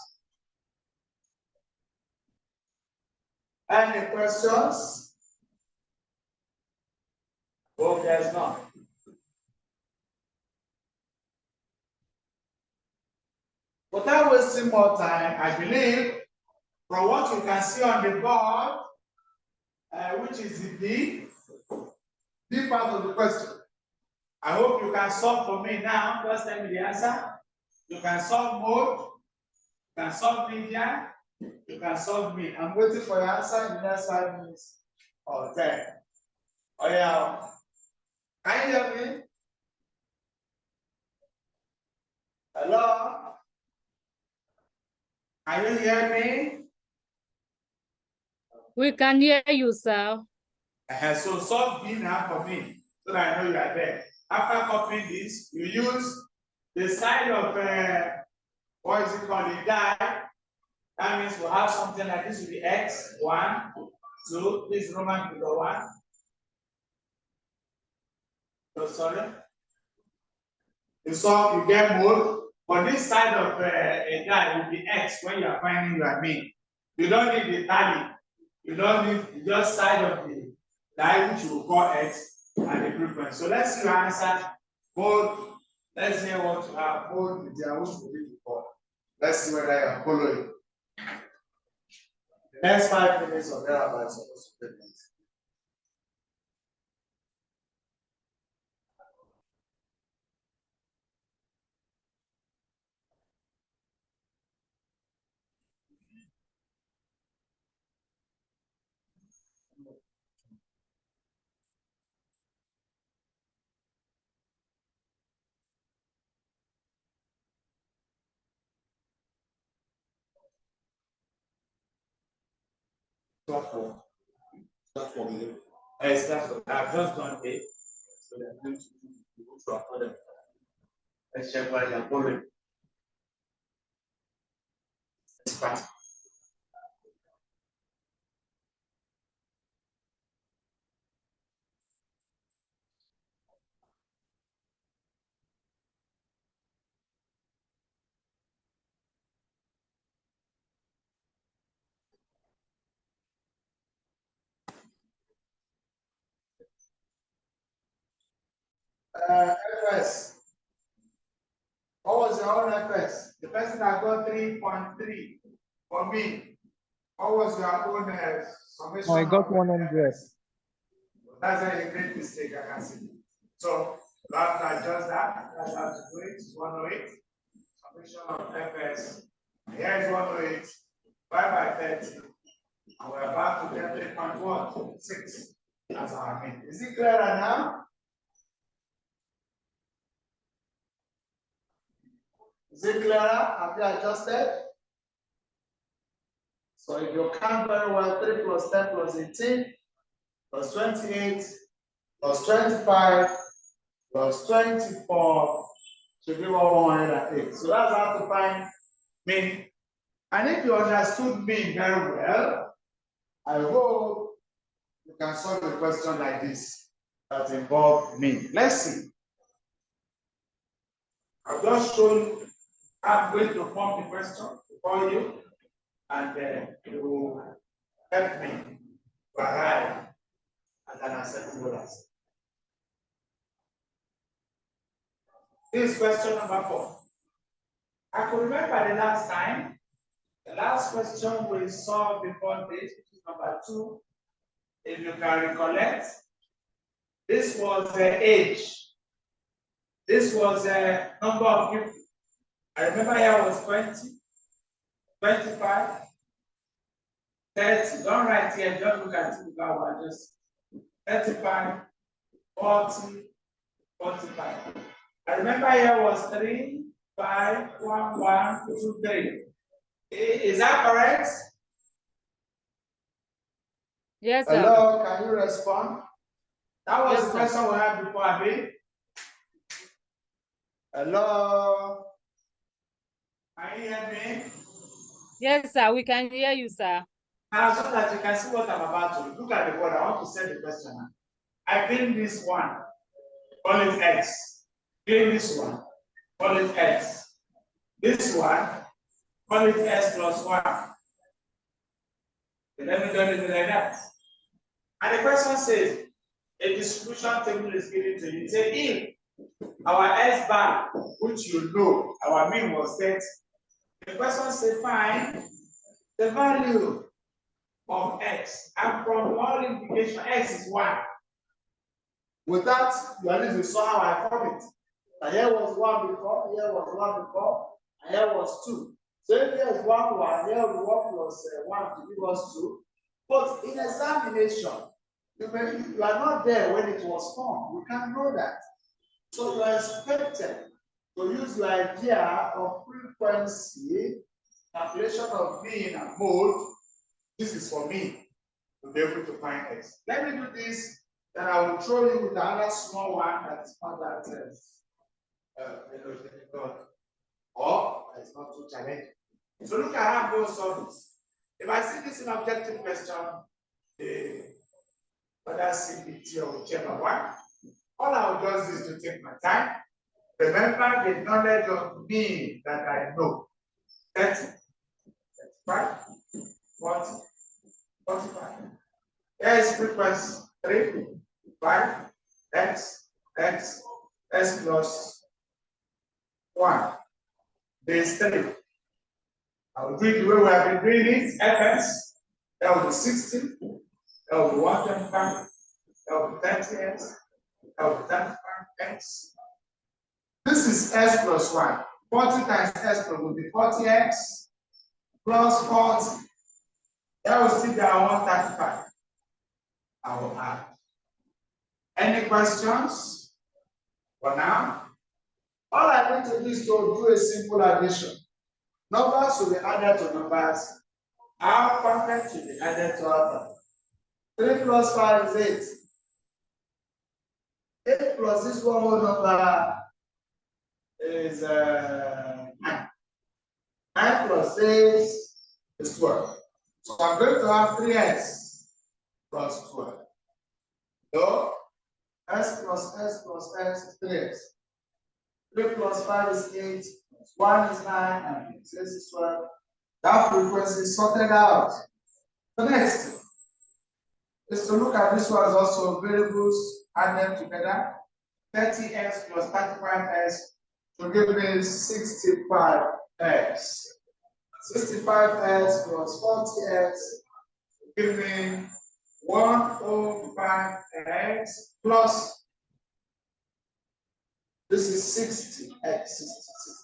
Any questions? Hope there's none. Without wasting more time, I believe from what you can see on the board, which is the B part of the question. I hope you can solve for me now. Just tell me the answer. You can solve mode, you can solve median, you can solve mean. I'm waiting for your answer in the next 5 minutes or 10. Oh yeah. Can you hear me? Hello? Can you hear me? We can hear you, sir. So solve B now for me, so that I know you are there. After copying this, you use the side of what is it called, the die. That means we'll have something like this will be X, 1, 2, this is Roman figure 1. So sorry. You solve, you get mode. But this side of a die will be X when you are finding your mean. You don't need the tally. You don't need just side of the die, which you will call X, and the frequency. So let's see your answer. Both, let's hear what you have. Both, which will be before. Let's see whether you are following. The next 5 minutes or thereabouts supposed to take place. Start from you. I've just done it. So they're going to go to afford. Let's check why they're following. FS. What was your own FS? The person that got 3.3 for me. What was your own summation? I got 100. That's a great mistake, I can see. So you have to adjust that. That's how to do it. 108. Summation of FS. Here is 108. 5 by 30. And we're about to get 3.1. That's our mean. Is it clearer now? Is it clearer? Have you adjusted? So if you count very well, 3 plus 10 plus 18 plus 28 plus 25 plus 24 should be 108. So that's how to find mean. And if you understood mean very well, I hope you can solve a question like this that involves mean. Let's see. I've just shown I'm going to form the question for you, and you will help me to arrive at an acceptable answer. This is question number 4. I could remember the last time, the last question we saw before this, which is number 2. If you can recollect, this was the age. This was the number of people. I remember here was 20, 25, 30. Don't write here, just look at it. Just 35, 40, 45. I remember here was 3, 5, 1, 1, 2, 3. Is that correct? Yes, sir. Hello, can you respond? That was Yes, the sir. question we had before, Abi. Hello. Can you hear me? Yes, sir. We can hear you, sir. Now, so that you can see what I'm about to look at the board, I want to set the question. I clean this one, call it X. Clean this one, call it X. This one, call it S plus 1. Let me do it like that. And the question says, a distribution table is given to you. Say if our S bar, which you know, our mean was 30, The question says find the value of x, and from all implication, x is 1. With that, you at least saw how I form it. And here was 1 before, here was 1 before, and here was 2. So if here is 1, 1, here will be 1 plus 1 to give us 2. But in examination, you are not there when it was formed. You can't know that. So you are expected to use your idea of frequency, calculation of mean and mode. This is for me to be able to find x. Let me do this, then I will throw you with another small one that is not that difficult, or it's not too challenging. So look at how we solve this. If I see this in objective question, whether CBT or whichever one, all I will just do is to take my time. Remember the knowledge of me that I know. 30, 35, 40, 45. Here is frequency 3, 5, x plus 1. Base 3. I will do it the way we have been doing it. Fs, that will be 60, that will be 125, that will be 30x, that will be 35x. This is s plus 1. 40 times s will be 40x plus 40. That will still be our 135. I will add. Any questions for now? All I need to do is to do a simple addition. Numbers will be added to numbers. Our perfect will be added to our 3 plus 5 is 8. 8 plus this one whole number is 9. 9 plus 6 is 12. So I'm going to have 3x plus 12. So s plus s plus s is 3x. 3 plus 5 is 8. 1 is 9 and 6 is 12. That frequency is sorted out. The next is to look at this one as also variables, add them together. 30x plus 35x to give me 65x. 65x plus 40x give me 105x plus this is 60x,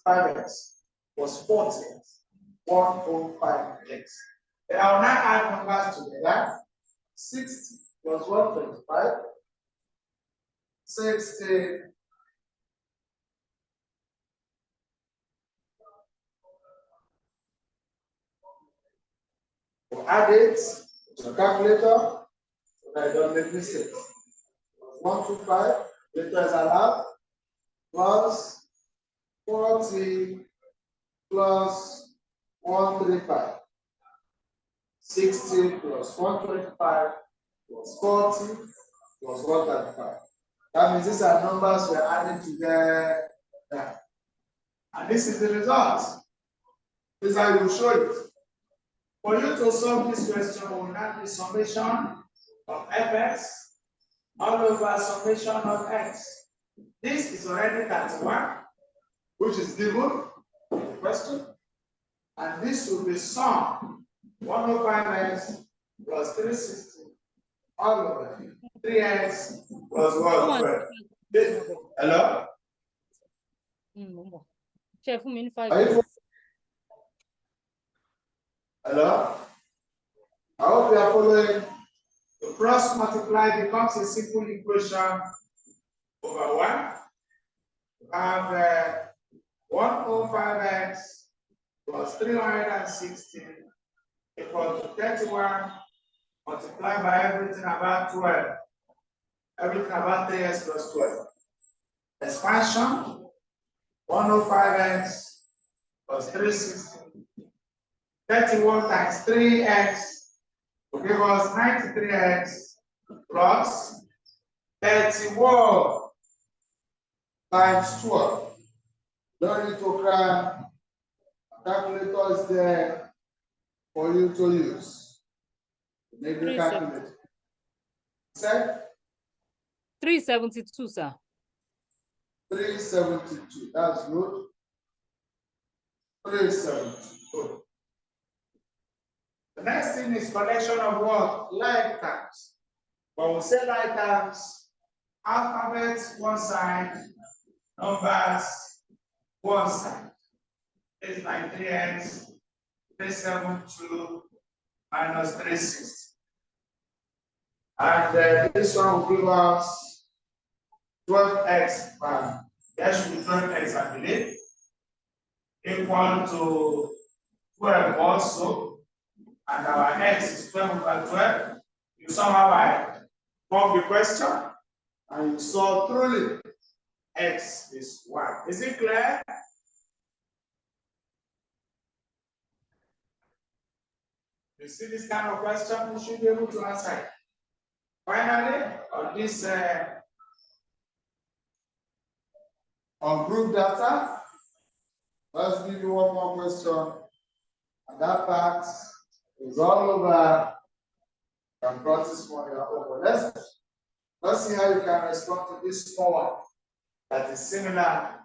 65x plus 40x, 105x. And I'll now add numbers together. 60 plus 125, 60 we'll add it to the calculator so that I don't make mistakes. 125, later is allowed, plus 40 plus 135. 60 plus 125 plus 40 plus 135. That means these are numbers we're adding together. And this is the result. This I will show it. For you to solve this question, we will have the summation of fx all over summation of x. This is already 31, which is given in the question. And this will be sum 105x plus 360 all over 3x plus 112. Hello? Hello? I hope you are following. The cross multiply becomes a simple equation over 1. You have 105x plus 360 equal to 31 multiplied by everything about 12. Everything about 3x plus 12. Expansion 105x plus 360. 31 times 3x will give us 93x plus 31 times 12. Don't need to cram. Calculator is there for you to use. Make the calculator. Set? 372, sir. 372. That's good. 372. The next thing is collection of what? Like terms. When we say like terms, alphabets one side, numbers one side. It's like 3x, 372 minus 360. And this one will give us 12x. There should be 12x, I believe, equal to 12 also. And our x is 12 over 12. You somehow I form the question and you saw truly x is y. Is it clear? You see this kind of question, you should be able to answer it. Finally, on this on group data, let's give you one more question. And that part is all over. You can practice more your own. Let's see how you can respond to this small one that is similar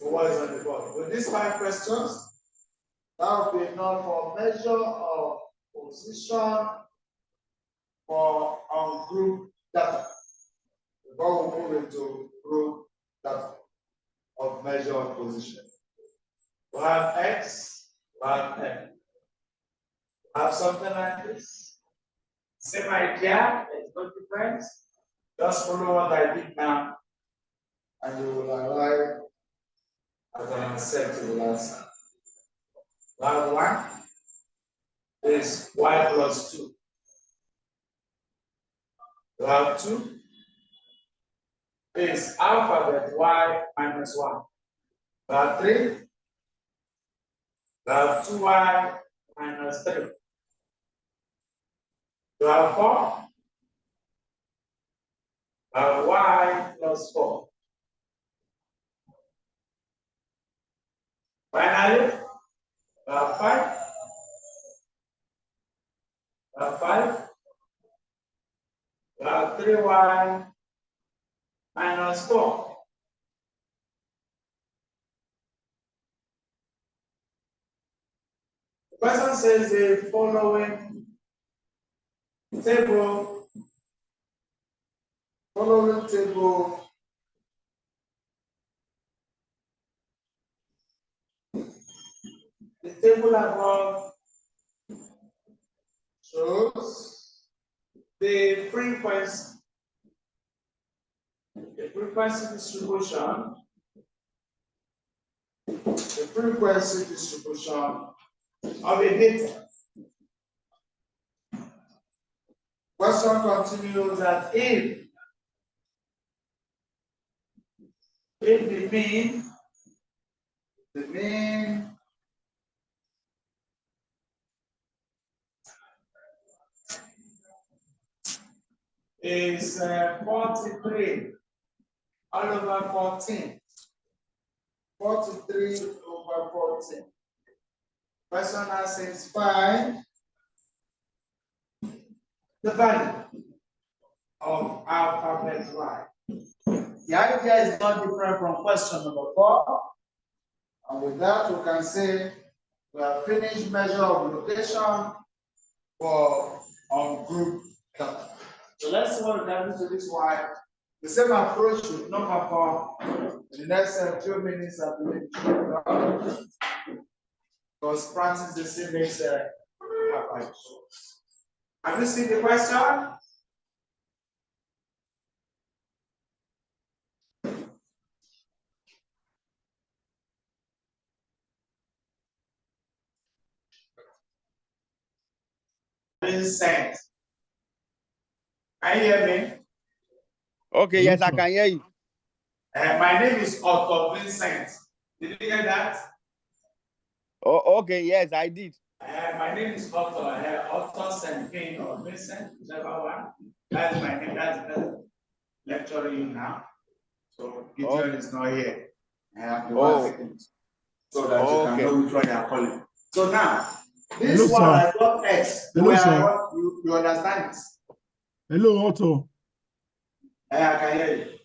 to what is on the board. With these 5 questions, that will be enough for measure of position for on group data. Before we move into group data of measure of position. We have x, we have n. We have something like this. Same idea, it's no difference. Just follow what I did now, and you will arrive at an acceptable answer. We have 1 is y plus 2. We have 2 is alphabet y minus 1. We have 3. We have 2y minus 3. We have 4. We have y plus 4. Finally, we have 5. We have 5. We have 3y minus 4. The question says the following table the table above shows the frequency distribution of a data. Question continues that if the mean is 43 all over 14. 43 over 14. Question says find the value of alphabet y. The idea is not different from question number 4. And with that, we can say we have finished measure of location for on group data. So let's see what we can do to this one. The same approach with number 4 in the next few minutes, I believe. Because practice the same makes have you seen the question? Vincent, can you hear me? Okay, yes, I can hear you. My name is Otto Vincent. Did you get that? Oh, okay, yes, I did. My name is Otto. Otto Senkin or Vincent, whichever one. That's my name. That's lecturing you now. So Gideon is not here. I have the one second. So that you can know which one you are calling. So now, this one I got X. You understand this? Hello, Otto. I can hear you.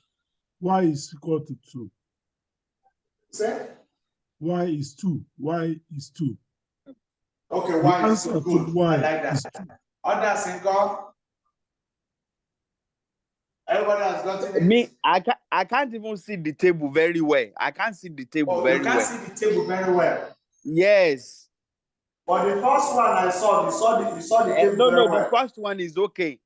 Y is equal to 2. Say? Y is 2. Y is 2. Okay, The Y is answer to good. Y I like is that. 2. Others in God. Everybody has gotten it. Me, I can't even see the table very well. I can't see the table Oh, very you can't well. see the table very well. Yes. But the first one I saw, you saw the table No, very the well. first one is okay.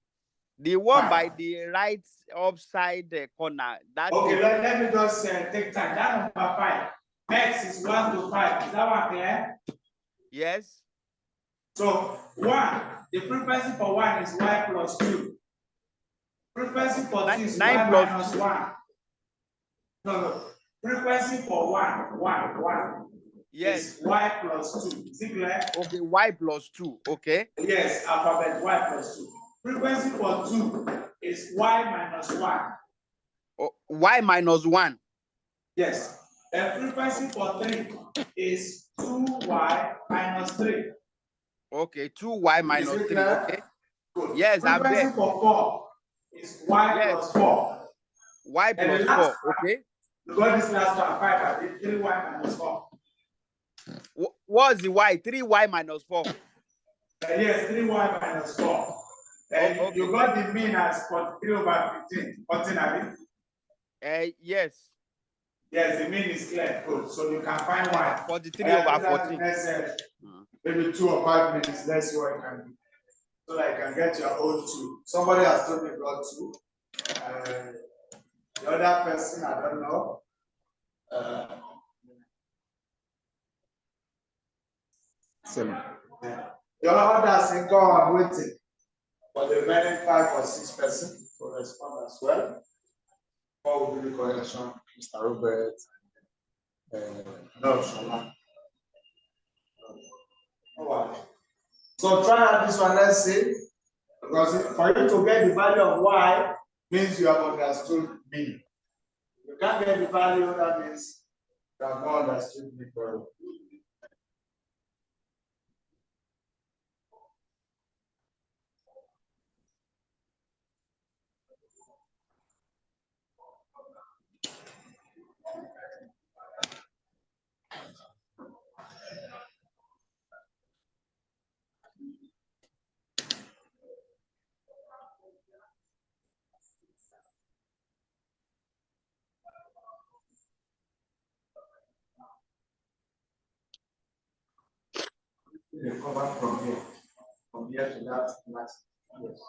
The one Fine. by the right upside corner. That Okay, table. let me just take time. That number 5. X is 1 to 5. Is that one clear? Yes. So 1, the frequency for 1 is Y plus 2. Frequency for 2 is 9 Y plus minus 2. 1. No. Frequency for 1 Yes. is Y plus 2. Is it clear? Okay, Y plus 2. Okay. Yes, alphabet Y plus 2. Frequency for 2 is Y minus 1. Oh, Y minus 1. Yes. The frequency for 3 is 2Y minus 3. Okay, 2Y minus Is it 3. clear? Okay. Good. Yes, I'm Frequency there. for 4 is Y Yes. plus 4. Y And the plus last 4. Okay. you got this last one, 5, I did 3Y minus 4. What's the Y? 3Y minus 4. Yes, 3Y minus 4. And Okay. you got the mean as 43 over 15. 14, have you? Yes. Yes, the mean is clear. Good. So you can find Y. 43 over 14. Next, maybe 2 or 5 minutes. Let's see what you can do. So that you can get your own 2. Somebody has told me got 2. The other person, I don't know. Your others in go on waiting for the remaining 5 or 6 persons to respond as well. What will be the correction, Mr. Robert? No, Shona. No. So try out this one, let's see. Because for you to get the value of Y means you have understood me. You can't get the value, that means you have not understood me very well. They cover from here to that last. Yes.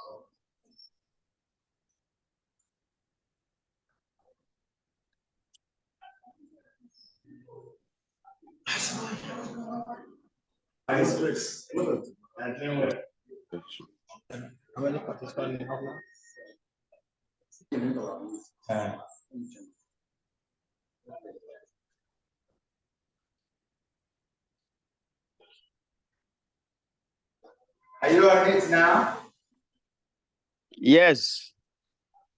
How many participants you have now? Are you on it now? Yes.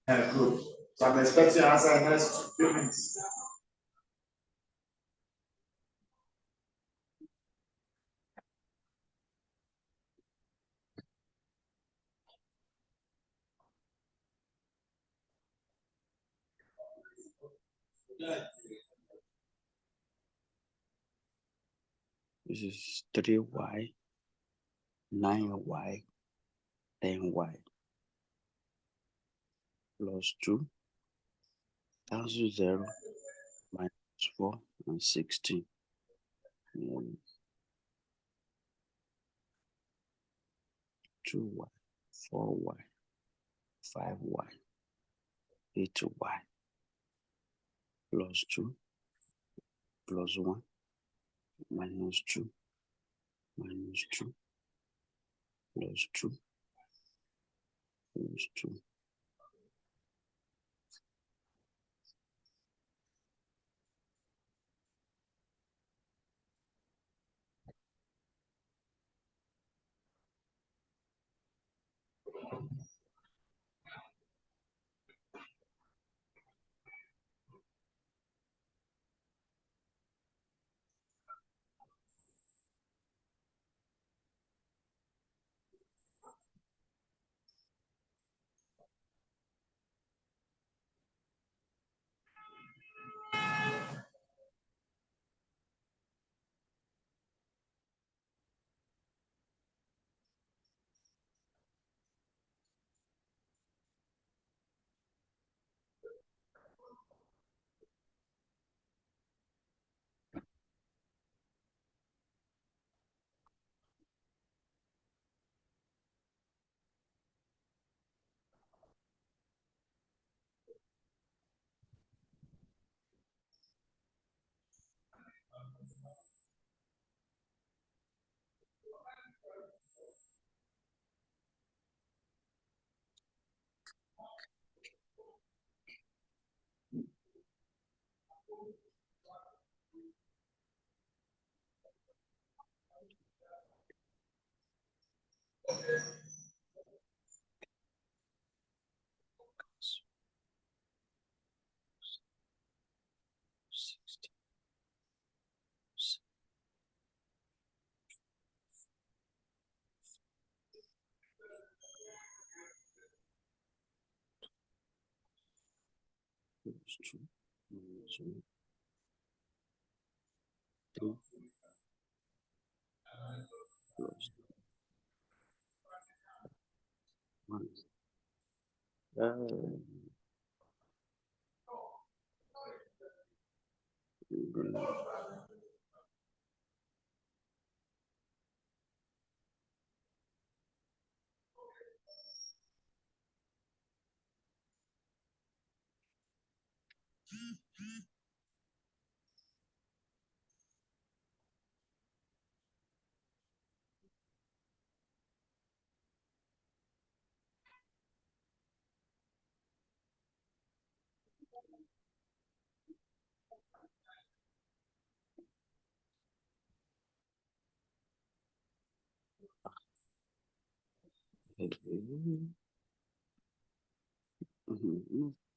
Good. So I'm expecting your answer in the next few minutes. This is 3Y, 9Y, 10Y plus 2, cancel 0, minus 4, and 16. 2Y, 4Y, 5Y, 8Y, plus 2, plus 1, minus 2, minus 2, plus 2, plus 2.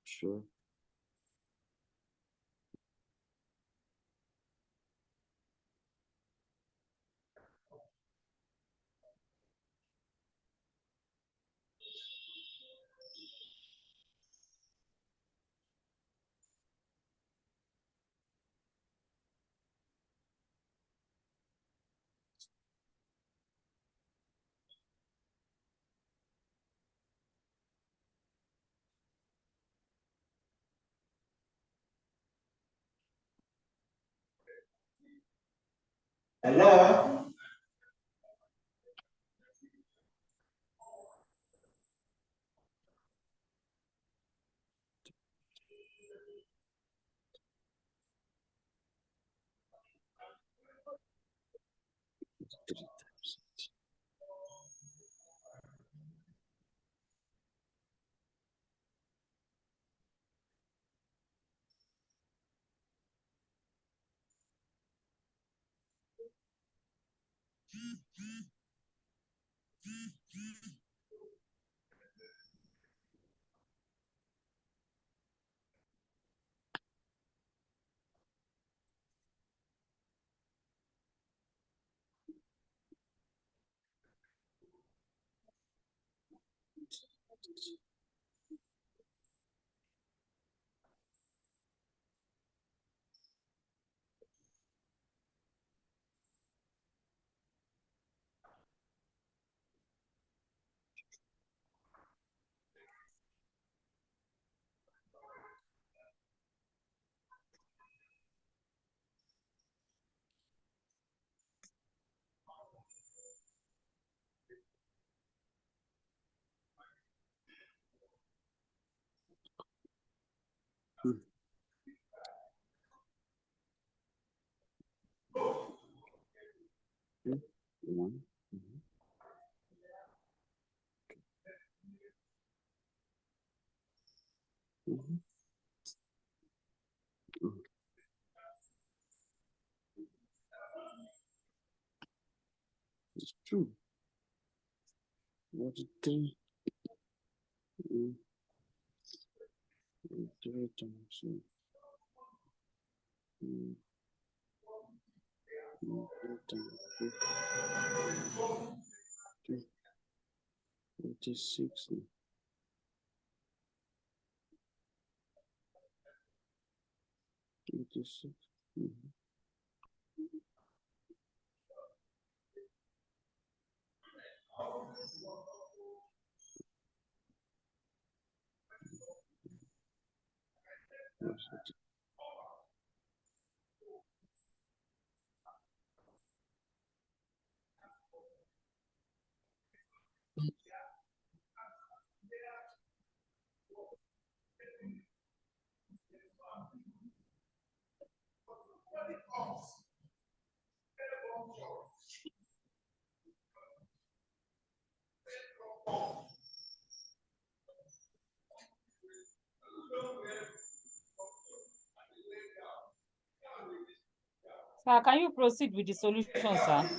Sure. Hello? One. It's true. What a thing. Three times. Six. 86. Sir, can you proceed with the solution, sir?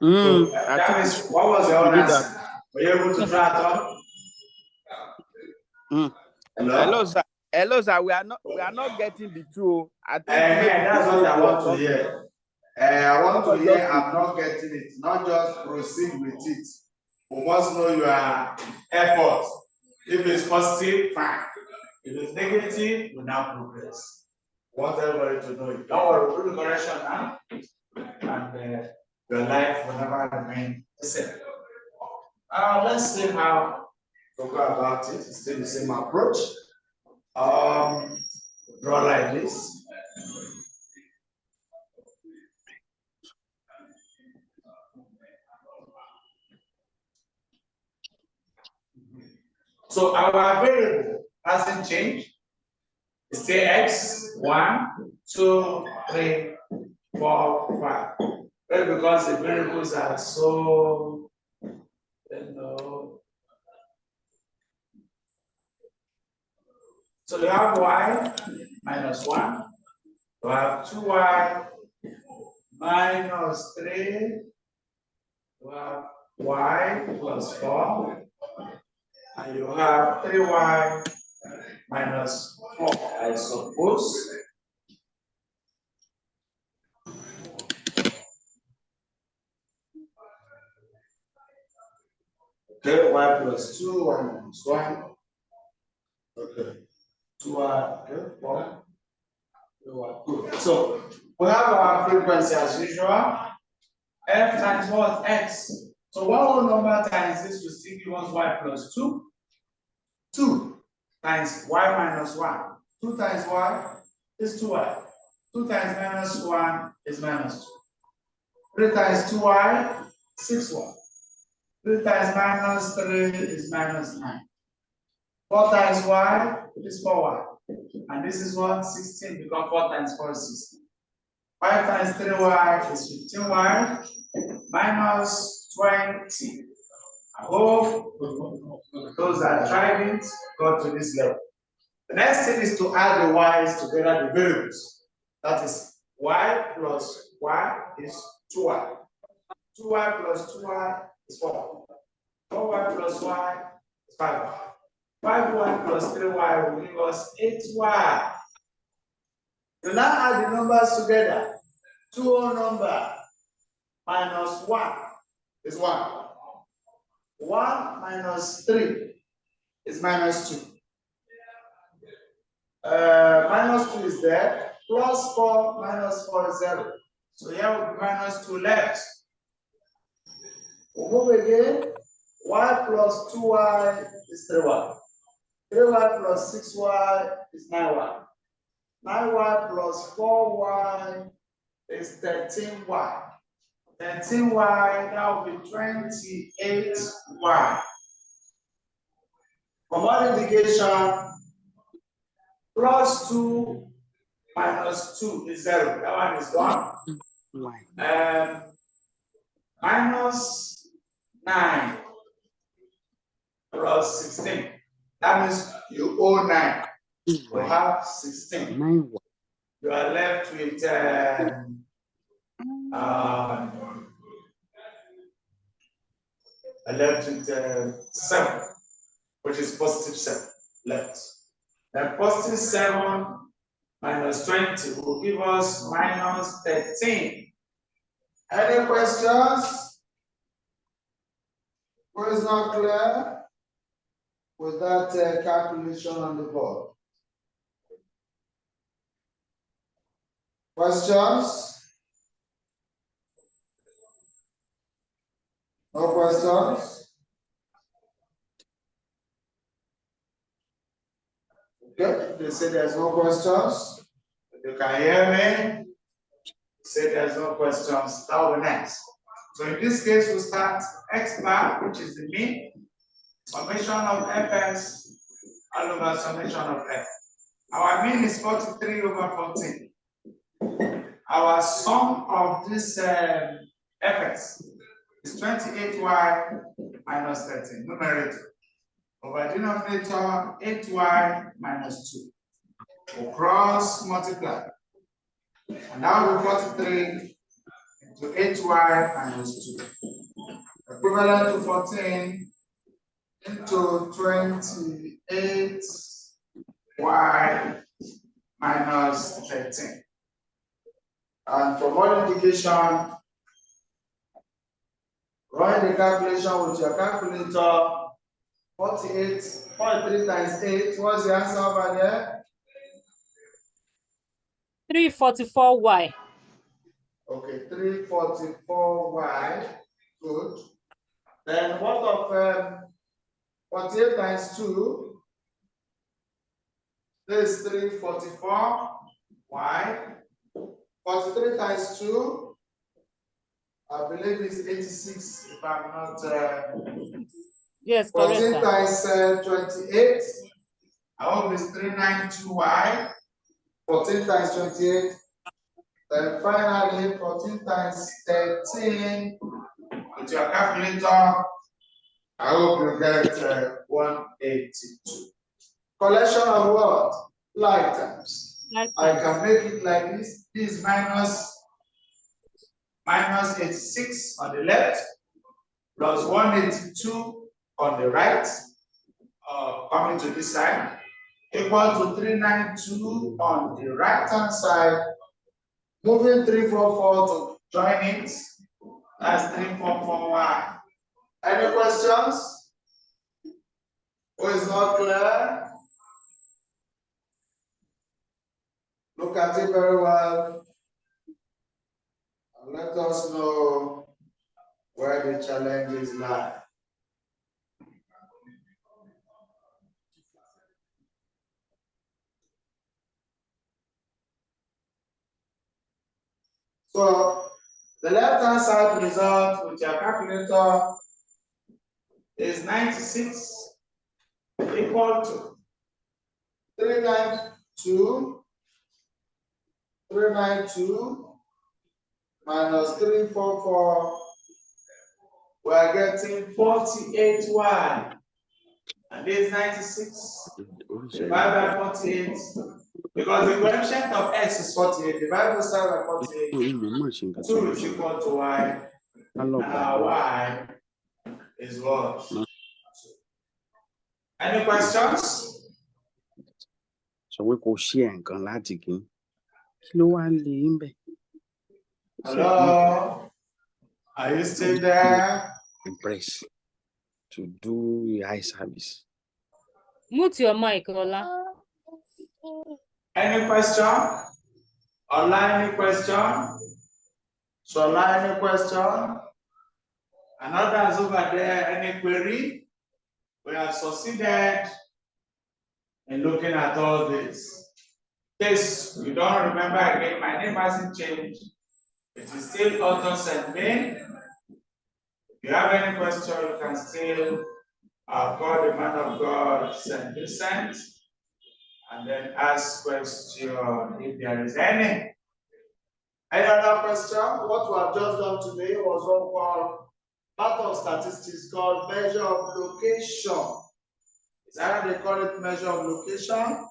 So, I that think means, what was your we did answer? that. Were you able to try it on? Hello, sir. Hello, sir. We are not getting the two. I think maybe That's the what I table want or to hear. something. I want to Somebody hear, just I'm not getting it. Not just proceed with it. We must know your effort. If it's positive, fine. If it's negative, we now progress. I want everybody to know it. Don't worry, we'll do the correction now. And your life will never remain the same. Let's see how to go about it. It's still the same approach. Draw like this. So our variable hasn't changed. It's still x, 1, 2, 3, 4, 5. Well, because the variables are so, so you have y minus 1, you have 2y minus 3, you have y plus 4, and you have 3y minus 4, I suppose. Okay, y plus 2, y minus 1. Okay, 2y, okay, 4. Good. So we have our frequency as usual. F times what? X. So one whole number times this will still give us y plus 2. 2 times y minus 1. 2 times y is 2y. 2 times minus 1 is minus 2. 3 times 2y, 6y. 3 times minus 3 is minus 9. 4 times y is 4y. And this is what? 16 because 4 times 4 is 16. 5 times 3y is 15y minus 20. I hope those that tried it got to this level. The next thing is to add the y's together, the variables. That is y plus y is 2y. 2y plus 2y is 4. 4y plus y is 5y. 5y plus 3y will give us 8y. You now add the numbers together. 2 whole number minus 1 is 1. 1 minus 3 is minus 2. Minus 2 is there. Plus 4 minus 4 is 0. So here will be minus 2 left. We'll move again. Y plus 2y is 3y. 3y plus 6y is 9y. 9y plus 4y is 13y. 13y, that will be 28y. Common indication, plus 2 minus 2 is 0. That one is gone. Minus 9 plus 16. That means you owe 9. You have 16. You are left with I left with 7, which is positive 7 left. Then positive 7 minus 20 will give us minus 13. Any questions? What is not clear with that calculation on the board? Questions? No questions? Okay, they say there's no questions. If you can hear me, say there's no questions. That will be next. So in this case, we start X bar, which is the mean, summation of Fs all over summation of F. Our mean is 43 over 14. Our sum of this Fs is 28y minus 13, numerator. Over denominator, 8y minus 2. We'll cross multiply. And now we 43 into 8y minus 2. Equivalent to 14 into 28y minus 13. And for more indication, write the calculation with your calculator. 43 times 8. What's the answer over there? 344y. Okay, 344y. Good. Then what of 48 times 2? This is 344y. 43 times 2, I believe it's 86, if I'm not. Yes, 14 correct, sir. times 28, I hope it's 392y. 14 times 28. Then finally, 14 times 13, with your calculator, I hope you get 182. Collection of what? Like terms. I can make it like this. This is minus 86 on the left, plus 182 on the right, coming to this side, equal to 392 on the right hand side. Moving 344 to join it, that's 344y. Any questions? Who is not clear? Look at it very well and let us know where the challenges lie. So the left-hand side result with your calculator is 96 equal to 392 minus 344. We are getting 48y. And this is 96 divided by 48. Because the coefficient of x is 48. Divide both sides by 48. 2 is equal to y. And our y is what? Any questions? So we go share and can láti kí. Kí ló wá lè ń bẹ̀? Hello? Are you still there? Impress to do eye service. Mute your mic, Ola. Any question? Online, any question? So online, any question? And others over there, any query? We have succeeded in looking at all this. This, you don't remember again, my name hasn't changed. It is still Author St. Main. If you have any question, you can still call the man of God, St. Vincent, and then ask question if there is any. Any other question? What we have just done today was what called part of statistics called measure of location. Is that they call it measure of location,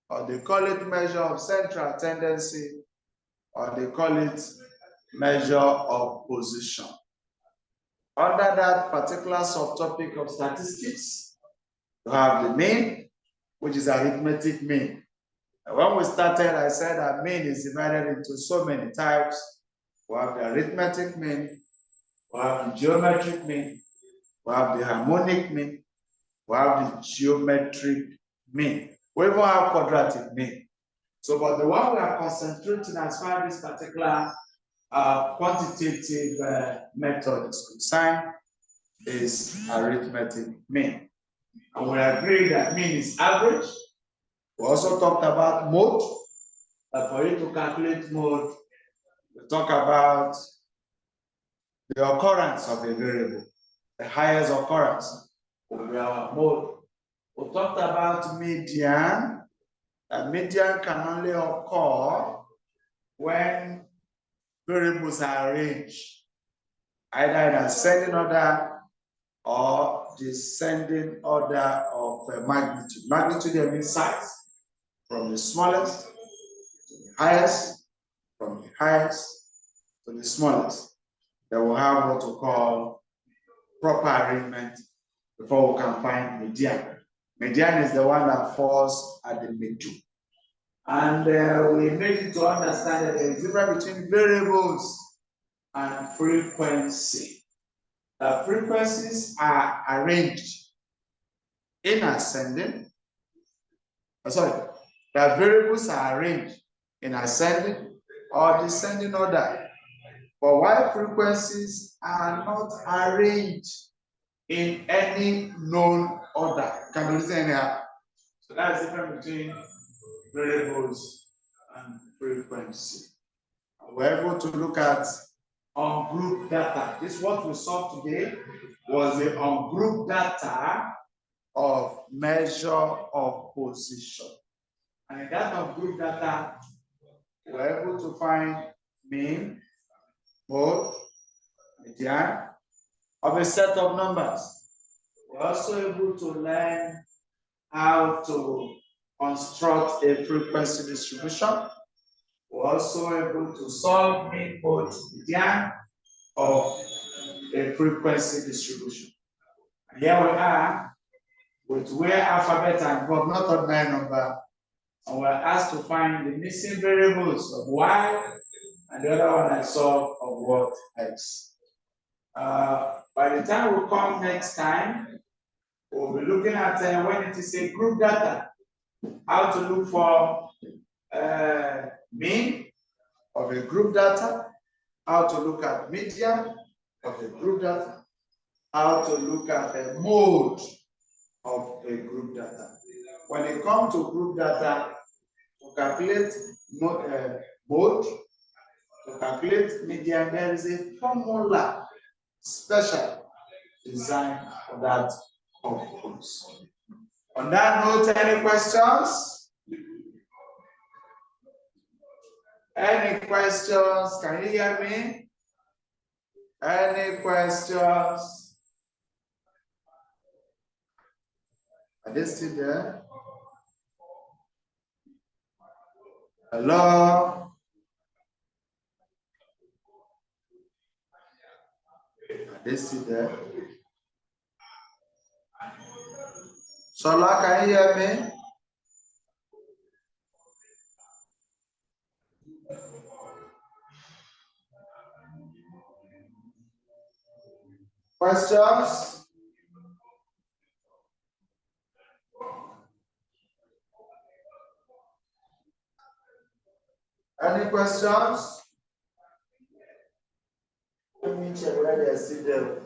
or they call it measure of central tendency, or they call it measure of position. Under that particular subtopic of statistics, you have the mean, which is arithmetic mean. And when we started, I said that mean is divided into so many types. We have the arithmetic mean, we have the geometric mean, we have the harmonic mean, we have the geometric mean. We even have quadratic mean. So, but the one we are concentrating as far as this particular quantitative method is concerned is arithmetic mean. And we agree that mean is average. We also talked about mode. For you to calculate mode, we talk about the occurrence of a variable. The highest occurrence will be our mode. We talked about median. A median can only occur when variables are arranged, either in ascending order or descending order of magnitude. Magnitude means size, from the smallest to the highest, highest to the smallest, then we'll have what we call proper arrangement before we can find median. Median is the one that falls at the middle. And we make it to understand that there is a difference between variables and frequency. Frequencies are arranged in ascending. The variables are arranged in ascending or descending order. But while frequencies are not arranged in any known order, can be written anyhow. So that's the difference between variables and frequency. We're able to look at ungrouped data. This what we saw today was the ungrouped data of measure of position. And in that ungrouped data, we're able to find mean, mode, median of a set of numbers. We're also able to learn how to construct a frequency distribution. We're also able to solve mean, mode, median of a frequency distribution. And here we are with where alphabet and verb, not ordinary number, and we're asked to find the missing variables of y and the other one I saw of what, x. By the time we come next time, we'll be looking at when it is a group data, how to look for mean of a group data, how to look at median of a group data, how to look at the mode of a group data. When it comes to group data, to calculate mode, to calculate median, there is a formula special designed for that purpose. On that note, any questions? Any questions? Can you hear me? Any questions? Are they still there? Hello? Are they still there? Shola, can you hear me? Questions? Any questions? Let me check whether they're still there.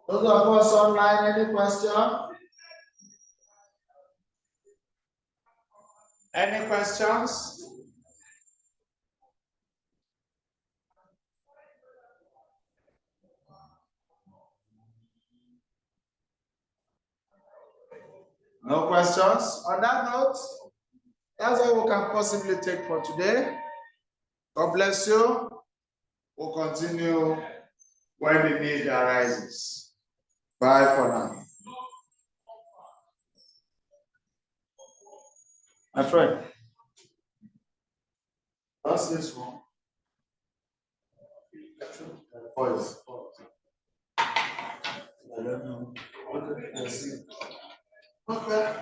Those of us online, any question? Any questions? No questions? On that note, that's all we can possibly take for today. God bless you. We'll continue when the need arises. Bye for now. That's right. What's this one? Voice. I don't know. Okay, I see. Okay.